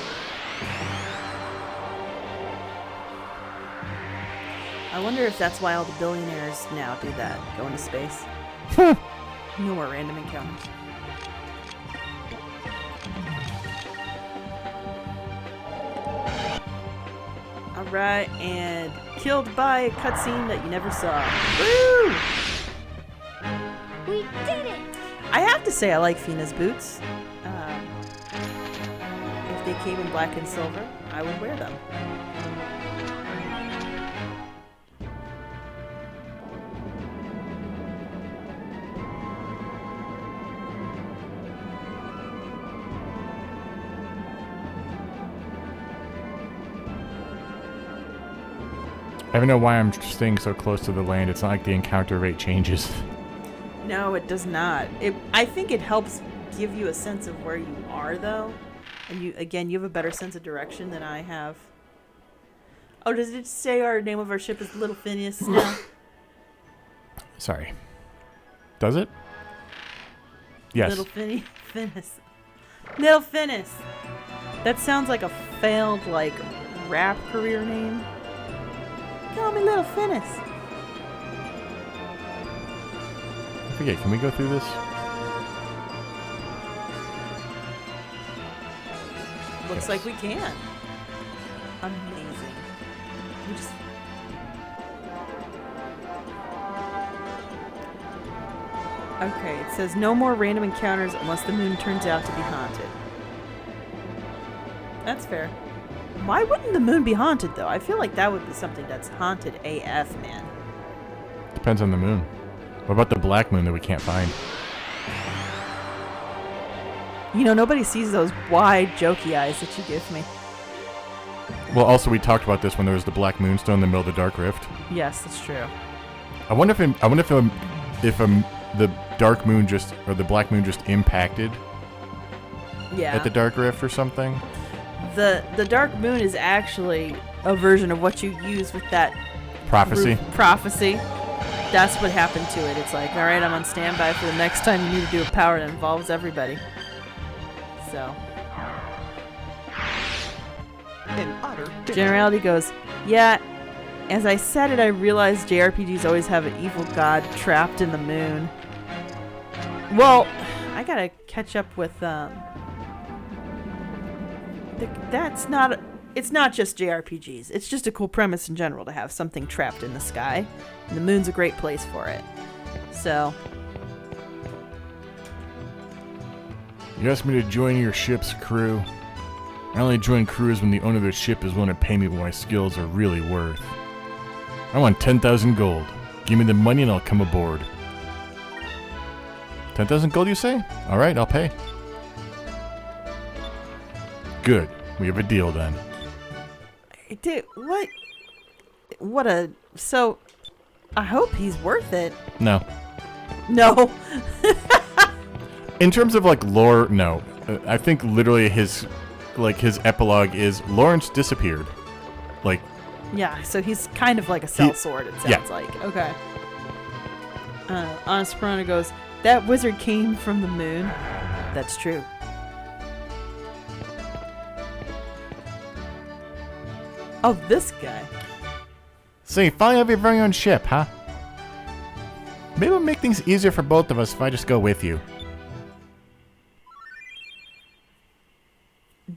I wonder if that's why all the billionaires now do that. Go into space. No more random encounters. Alright, and killed by a cutscene that you never saw. Woo! We did it! I have to say I like Fina's boots. If they came in black and silver, I would wear them. I don't know why I'm staying so close to the land. It's not like the encounter rate changes. No, it does not. I think it helps give you a sense of where you are, though. And you have a better sense of direction than I have. Oh, does it say our name of our ship is Little Phineas now? Sorry. Does it? Yes. Little Phineas. Little Phineas. That sounds like a failed, like, rap career name. Call me Little Phineas. I forget, can we go through this? Looks Yes. like we can. Amazing. We just... Okay, it says no more random encounters unless the moon turns out to be haunted. That's fair. Why wouldn't the moon be haunted, though? I feel like that would be something that's haunted AF, man. Depends on the moon. What about the black moon that we can't find? You know, nobody sees those wide, jokey eyes that you give me. Well, also we talked about this when there was the black moonstone in the middle of the dark rift. Yes, that's true. I wonder if the dark moon just or the black moon just impacted Yeah. at the dark rift or something. The dark moon is actually a version of what you use with that Prophecy. prophecy. That's what happened to it. It's like, all right, I'm on standby for the next time you need to do a power that involves everybody. So An utter Generality goes, yeah. As I said it, I realized JRPGs always have an evil god trapped in the moon. Well, I gotta catch up with it's not just JRPGs. It's just a cool premise in general to have something trapped in the sky. And the moon's a great place for it. So, You asked me to join your ship's crew. I only join crews when the owner of the ship is willing to pay me what my skills are really worth. I want 10,000 gold. Give me the money and I'll come aboard. 10,000 gold, you say? Alright, I'll pay. Good. We have a deal then. dude, so, I hope he's worth it. No. No. In terms of like lore, no. I think literally his epilogue is Lawrence disappeared. Like, Yeah, so he's kind of like a sellsword, it sounds yeah. like. Okay. Honest Piranha goes, that wizard came from the moon. That's true. Oh, this guy. So you finally have your very own ship, huh? Maybe it'll make things easier for both of us if I just go with you.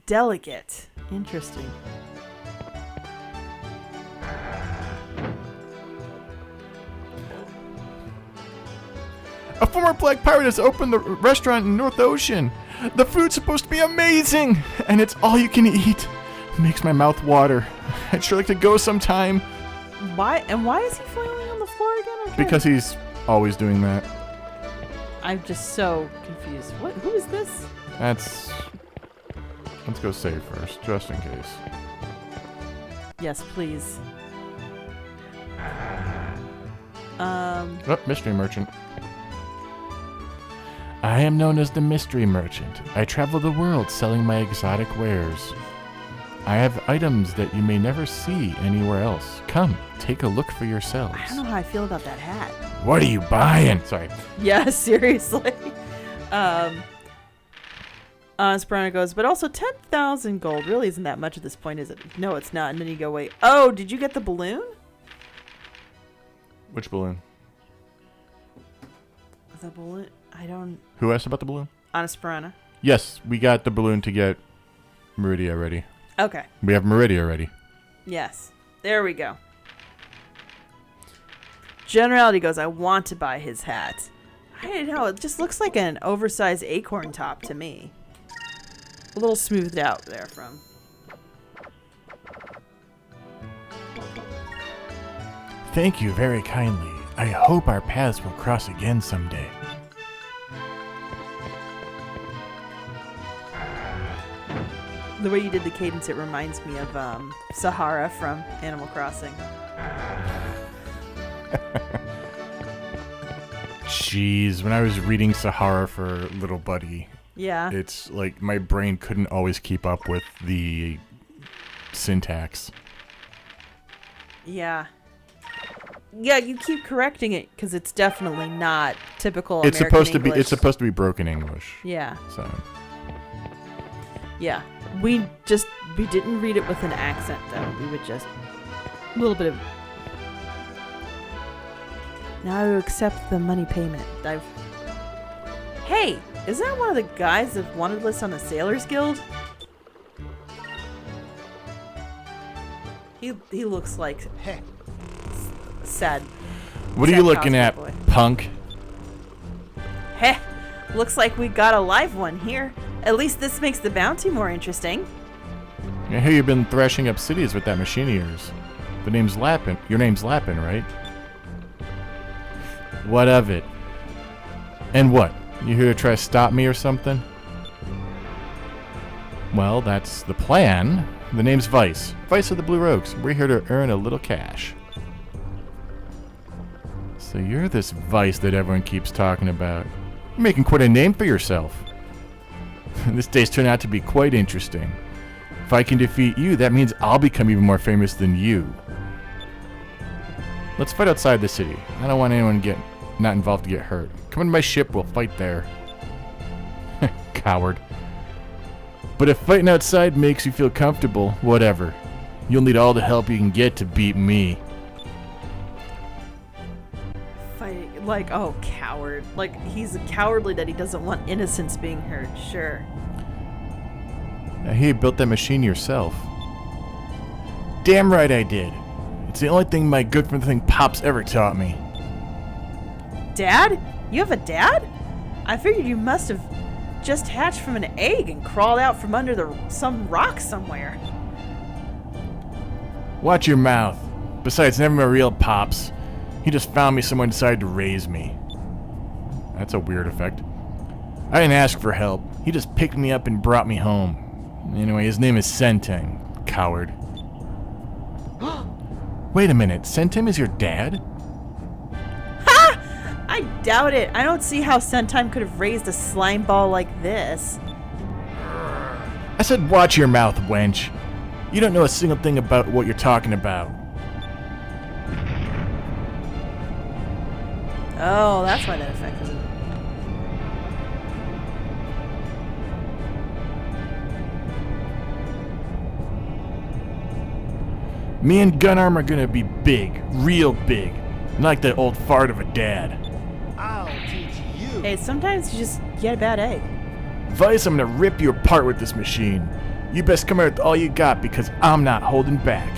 Delegate. Interesting. A former black pirate has opened the restaurant in North Ocean. The food's supposed to be amazing, and it's all you can eat. It makes my mouth water. I'd sure like to go sometime. Why? And why is he flailing on the floor again? Because he's always doing that. I'm just so confused. What? Who is this? Let's go save first, just in case. Yes, please. Oh, mystery merchant. I am known as the mystery merchant. I travel the world selling my exotic wares. I have items that you may never see anywhere else. Come, take a look for yourselves. I don't know how I feel about that hat. What are you buying? Sorry. Yeah, seriously. Esperanto goes, but also 10,000 gold really isn't that much at this point, is it? No, it's not. And then you go, wait. Oh, did you get the balloon? Which balloon? The balloon? I don't... Who asked about the balloon? On Esperanto. Yes, we got the balloon to get Meridia ready. Okay. We have Meridia ready. Yes. There we go. Generality goes, I want to buy his hat. I don't know. It just looks like an oversized acorn top to me. A little smoothed out there from. Thank you very kindly. I hope our paths will cross again someday. The way you did the cadence, it reminds me of Sahara from Animal Crossing. Jeez, when I was reading Sahara for Little Buddy, Yeah. it's like my brain couldn't always keep up with the syntax. Yeah. Yeah, you keep correcting it because it's definitely not typical It's American supposed to be. English. It's supposed to be broken English. Yeah. So Yeah. We didn't read it with an accent though. We would just a little bit of. Now I accept the money payment. Hey, is that one of the guys that wanted list on the Sailors Guild? He looks like sad. what are sad you looking cosplay at, boy. punk? Heh, looks like we got a live one here. At least this makes the bounty more interesting. I hear you've been thrashing up cities with that machine of yours. The name's Lappin. Your name's Lappin, right? What of it? And what? You here to try to stop me or something? Well, that's the plan. The name's Vice. Vice of the Blue Rogues. We're here to earn a little cash. So you're this Vice that everyone keeps talking about. You're making quite a name for yourself. This day's turned out to be quite interesting. If I can defeat you, that means I'll become even more famous than you. Let's fight outside the city. I don't want anyone not involved to get hurt. Come into my ship, we'll fight there. Coward. But if fighting outside makes you feel comfortable, whatever. You'll need all the help you can get to beat me. Fighting like, oh, coward. Like he's cowardly that he doesn't want innocents being hurt. Sure. I hear you built that machine yourself. Damn right I did. It's the only thing my good-for-nothing pops ever taught me. Dad? You have a dad? I figured you must have just hatched from an egg and crawled out from under some rock somewhere. Watch your mouth. Besides, never my real pops. He just found me somewhere and decided to raise me. That's a weird effect. I didn't ask for help. He just picked me up and brought me home. Anyway, his name is Centang. Coward. Wait a minute, Centim is your dad? Ha! I doubt it. I don't see how Sentime could have raised a slime ball like this. I said watch your mouth, wench. You don't know a single thing about what you're talking about. Oh, that's why that effect was. Me and Gunarm are gonna be big, real big. Not like that old fart of a dad. I'll teach you. Hey, sometimes you just get a bad egg. Vice, I'm gonna rip you apart with this machine. You best come out with all you got because I'm not holding back.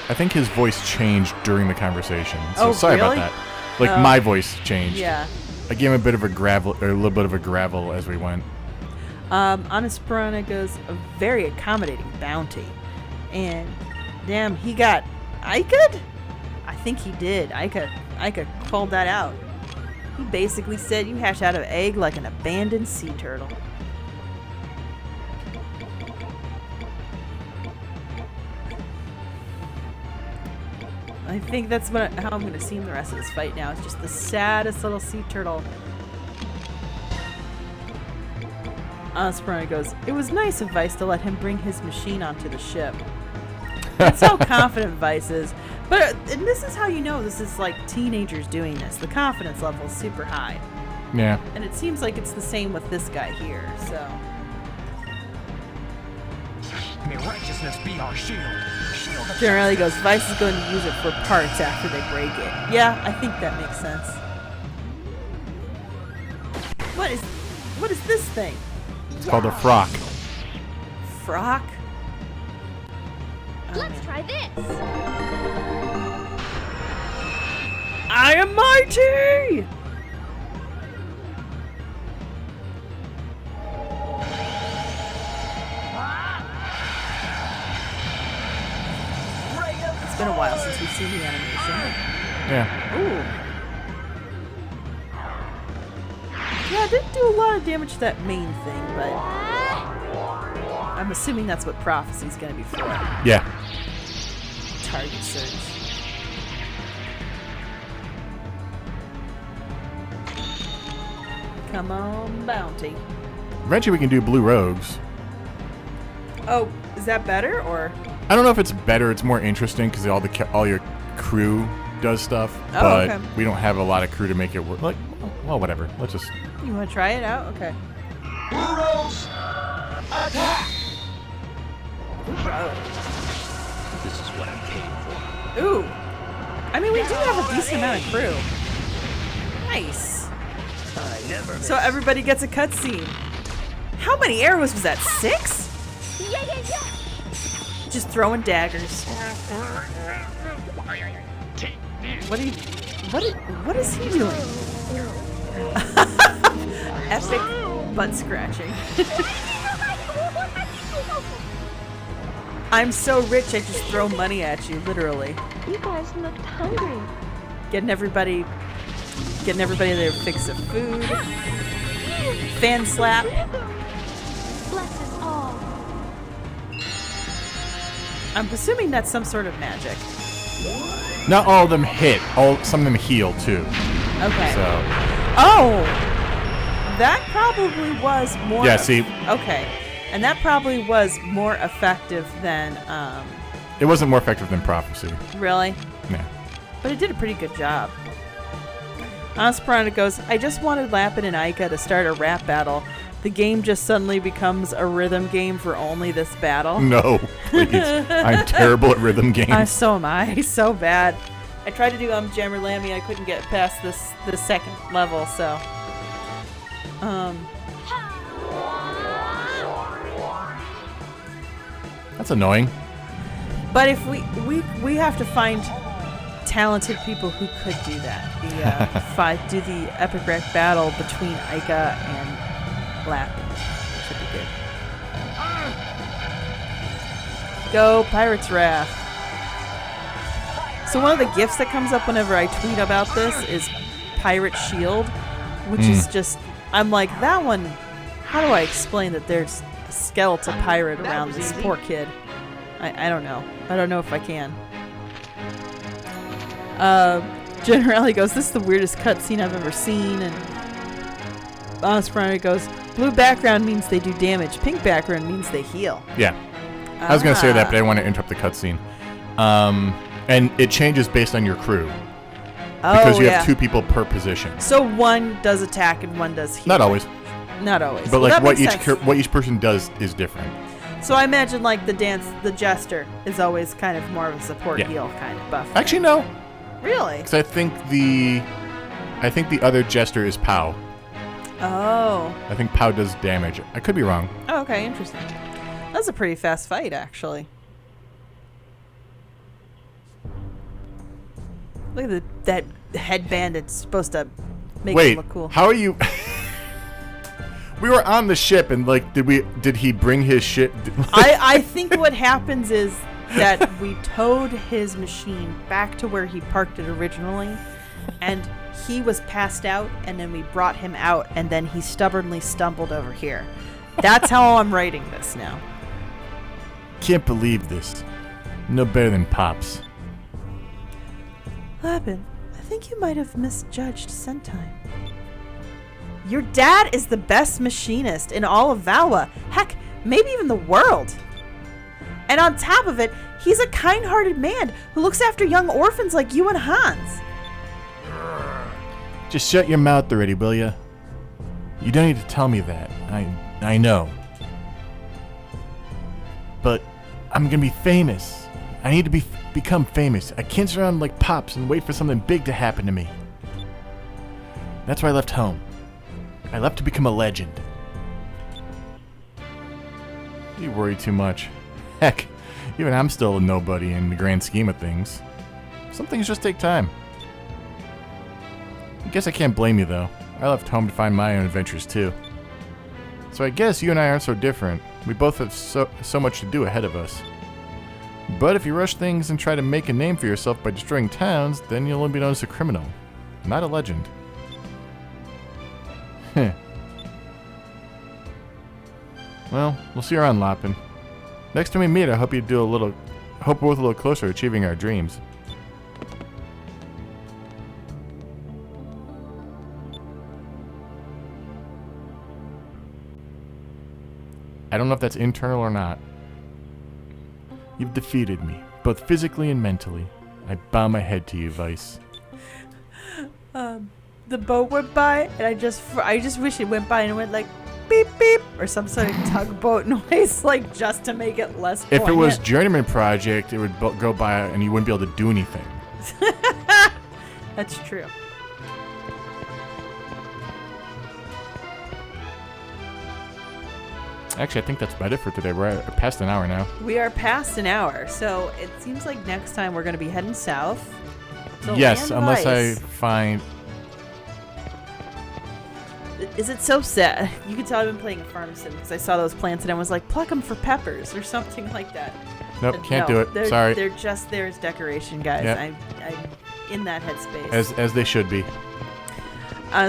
I think his voice changed during the conversation. So Oh, sorry really? about that. Like my voice changed. Yeah. I gave him a bit of a gravel, or a little bit of a gravel as we went. Honest Piranha goes a very accommodating bounty. And damn, he got Ica? I think he did. Ica called that out. He basically said you hatch out of egg like an abandoned sea turtle. I think that's how I'm going to see him the rest of this fight now. It's just the saddest little sea turtle. Piranha goes, it was nice of Vice to let him bring his machine onto the ship. That's how confident Vice is. But and this is how you know this is like teenagers doing this. The confidence level is super high. Yeah. And it seems like it's the same with this guy here, so. May righteousness be our shield. Generally goes, Vice is going to use it for parts after they break it. Yeah, I think that makes sense. What is this thing? It's called a frock. Frock? Oh, Let's man. try this. I am mighty! It's been a while since we've seen the animation. Yeah. Ooh. Yeah, it didn't do a lot of damage to that main thing, but I'm assuming that's what Prophecy's gonna be for. Yeah. Target search. Come on, bounty. Eventually we can do blue rogues. Oh, is that better or? I don't know if it's better. It's more interesting because all your crew does stuff, Oh, but okay. we don't have a lot of crew to make it work. Like, well, whatever. Let's just. You want to try it out? Okay. Heroes, attack! This is what I came for. Ooh. I mean, we do have a decent amount of crew. Nice. I never So everybody gets a cutscene. How many arrows was that? 6? Yeah, yeah, yeah. Just throwing daggers. What is he doing? Epic butt scratching. I'm so rich I just throw money at you, literally. You guys looked hungry. Getting everybody there to fix the food. Fan slap. Bless us all. I'm assuming that's some sort of magic. Not all of them hit. Some of them heal too. Okay. So Oh! That probably was more... Yeah, see- Okay. And that probably was more effective than... it wasn't more effective than Prophecy. Really? Yeah. But it did a pretty good job. Piranha goes, I just wanted Lapin and Ica to start a rap battle. The game just suddenly becomes a rhythm game for only this battle. No, please. I'm terrible at rhythm games. So am I. So bad. I tried to do Jammer Lammy. I couldn't get past the second level, so... That's annoying. But if we have to find talented people who could do that. Do the epic rap battle between Ica and Lapin. Should be good. Go Pirate's Wrath. So one of the gifts that comes up whenever I tweet about this is Pirate Shield, which is just, I'm like, that one, how do I explain that there's a skeletal pirate around this poor kid? I don't know. I don't know if I can. Generally goes, this is the weirdest cutscene I've ever seen, and Piranha goes, blue background means they do damage, pink background means they heal. Yeah. I was going to say that, but I didn't want to interrupt the cutscene. And it changes based on your crew. Because you have 2 people per position. So one does attack and one does heal. Not always. Not always. But Well, like that what makes sense. what each person does is different. So I imagine like the jester is always kind of more of a support Yeah. heel kind of buff. Actually, no. Really? Because I think the other jester is Pow. Oh. I think Pow does damage. I could be wrong. Oh, okay, interesting. That's a pretty fast fight, actually. Look at that headband. It's supposed to make Wait, it look cool. how are you? We were on the ship, and like, did he bring his shit? I think what happens is that we towed his machine back to where he parked it originally, and he was passed out, and then we brought him out, and then he stubbornly stumbled over here. That's how I'm writing this now. Can't believe this. No better than Pops. Lapin, I think you might have misjudged Sentai. Your dad is the best machinist in all of Valwa. Heck, maybe even the world. And on top of it, he's a kind-hearted man who looks after young orphans like you and Hans. Just shut your mouth already, will ya? You don't need to tell me that. I know. But I'm gonna be famous. I need to become famous. I can't sit around like Pops and wait for something big to happen to me. That's why I left home. I left to become a legend. You worry too much. Heck, even I'm still a nobody in the grand scheme of things. Some things just take time. I guess I can't blame you, though. I left home to find my own adventures, too. So I guess you and I aren't so different. We both have so much to do ahead of us. But if you rush things and try to make a name for yourself by destroying towns, then you'll only be known as a criminal, not a legend. Heh. Well, we'll see you around, Lapin. Next time we meet, I hope we're both a little closer to achieving our dreams. I don't know if that's internal or not. You've defeated me, both physically and mentally. I bow my head to you, Vice. The boat went by, and I just wish it went by and it went like beep beep or some sort of tugboat noise, like just to make it less. If it was poignant. Journeyman Project, it would go by and you wouldn't be able to do anything. That's true. Actually, I think that's about it for today. We're past an hour now. We are past an hour, so it seems like next time we're going to be heading south. to Yes, Land of unless I Ice. find... Is it so sad? You can tell I've been playing a farm sim because I saw those plants and I was like, pluck them for peppers or something like that. Nope, can't No, do it. Sorry. They're just there as decoration, guys. Yep. I'm in that headspace. As they should be.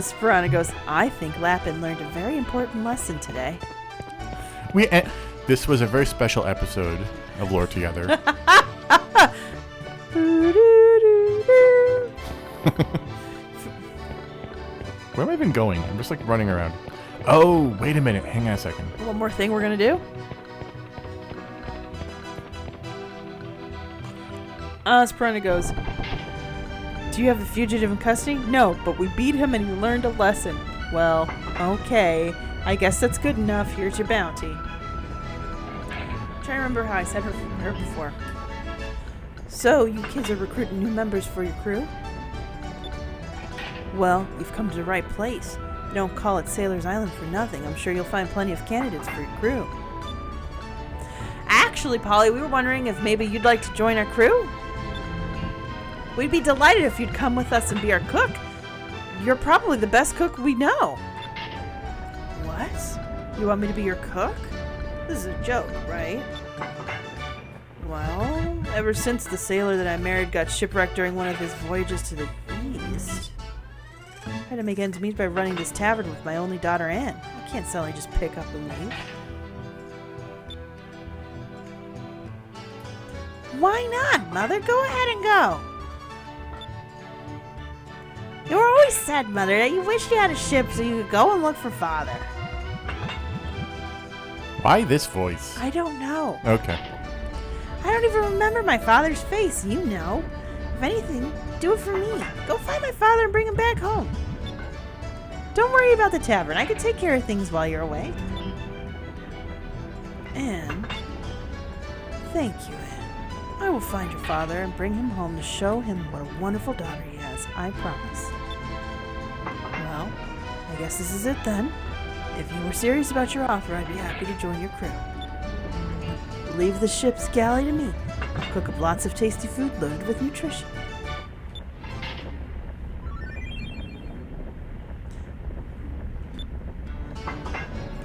Sperana goes, I think Lapin learned a very important lesson today. This was a very special episode of Lore Together. Where am I even going? I'm just like running around. Oh, wait a minute. Hang on a second. One more thing we're going to do. Sperana goes, do you have the fugitive in custody? No, but we beat him and he learned a lesson. Well, okay. I guess that's good enough. Here's your bounty. I'm trying to remember how I said her before. So, you kids are recruiting new members for your crew? Well, you've come to the right place. They don't call it Sailor's Island for nothing. I'm sure you'll find plenty of candidates for your crew. Actually, Polly, we were wondering if maybe you'd like to join our crew? We'd be delighted if you'd come with us and be our cook. You're probably the best cook we know. What? You want me to be your cook? This is a joke, right? Well, ever since the sailor that I married got shipwrecked during one of his voyages to the east, I had to make ends meet by running this tavern with my only daughter, Anne. I can't suddenly just pick up and leave. Why not, Mother? Go ahead and go. You always said, Mother, that you wished you had a ship so you could go and look for Father. Why this voice? I don't know. Okay. I don't even remember my father's face. You know. If anything, do it for me. Go find my father and bring him back home. Don't worry about the tavern. I can take care of things while you're away. And Thank you, Anne. I will find your father and bring him home to show him what a wonderful daughter he has, I promise. Well, I guess this is it then. If you were serious about your offer, I'd be happy to join your crew. Leave the ship's galley to me. I'll cook up lots of tasty food loaded with nutrition.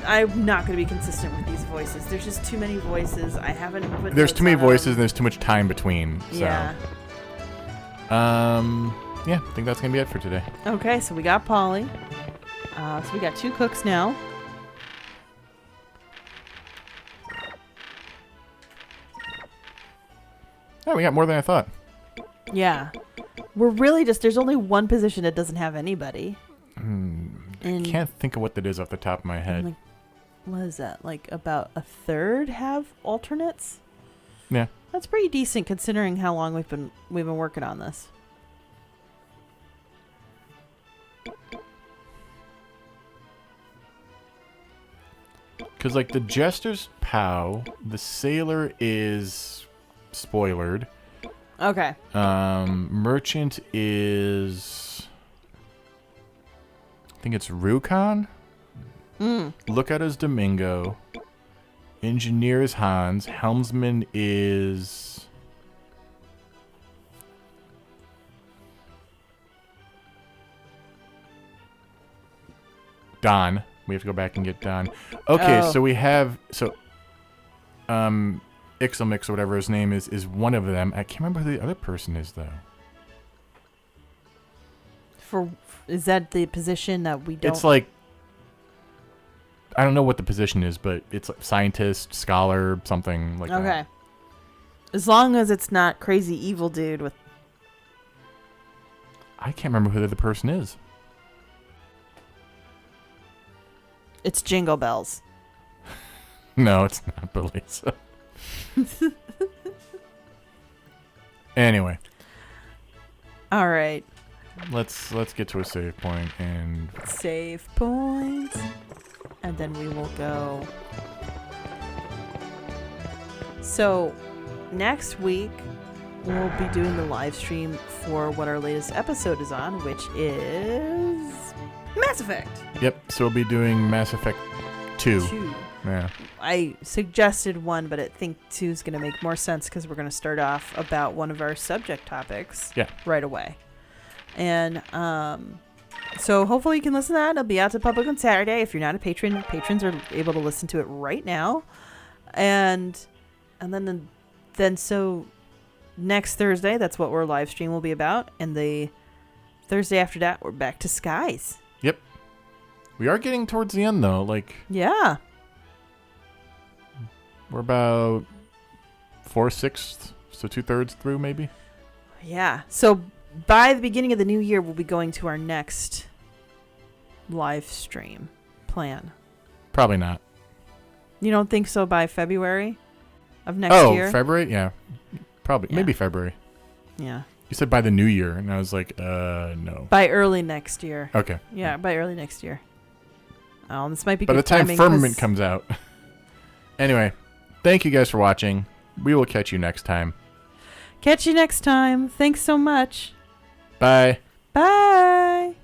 I'm not going to be consistent with these voices. There's just too many voices. I haven't put There's notes too many on them. voices and there's too much time between. So. Yeah. Yeah, I think that's going to be it for today. Okay, so we got Polly. So we got 2 cooks now. Oh, we got more than I thought. Yeah. We're really just, there's only one position that doesn't have anybody. And Can't think of what that is off the top of my head. like, what is that? Like about a third have alternates? Yeah. That's pretty decent considering how long we've been working on this. Because, like, the Jester's POW, the Sailor is spoilered. Okay. Merchant is... I think it's Rukon. Lookout is Domingo. Engineer is Hans. Helmsman is... Don. We have to go back and get Don. Okay, Oh. so we have... So, Ixelmix or whatever his name is one of them. I can't remember who the other person is, though. Is that the position that we don't... It's like... I don't know what the position is, but it's like scientist, scholar, something like that. Okay. As long as it's not crazy evil dude with... I can't remember who the other person is. It's Jingle Bells. No, it's not Belisa. Anyway, All right. let's get to a save point and Save points. And then we will go. So, next week, we'll be doing the live stream for what our latest episode is on, which is Mass Effect yep. So we'll be doing Mass Effect 2. 2. Yeah. I suggested 1, but I think 2 is going to make more sense because we're going to start off about one of our subject topics Yeah. right away. And so hopefully you can listen to that. It'll be out to public on Saturday. If you're not a patron, patrons are able to listen to it right now. And then so next Thursday, that's what our live stream will be about. And the Thursday after that, we're back to Skies. Yep. We are getting towards the end, though. Like, Yeah. we're about 4/6, so 2/3 through, maybe. Yeah. So by the beginning of the new year, we'll be going to our next live stream plan. Probably not. You don't think so by February of next year? February? Yeah. Probably. Yeah. Maybe February. Yeah. You said by the new year, and I was like, no. By early next year. Okay. Yeah, by early next year. This might be By good the time timing, Firmament 'cause- comes out. Anyway, thank you guys for watching. We will catch you next time. Catch you next time. Thanks so much. Bye. Bye.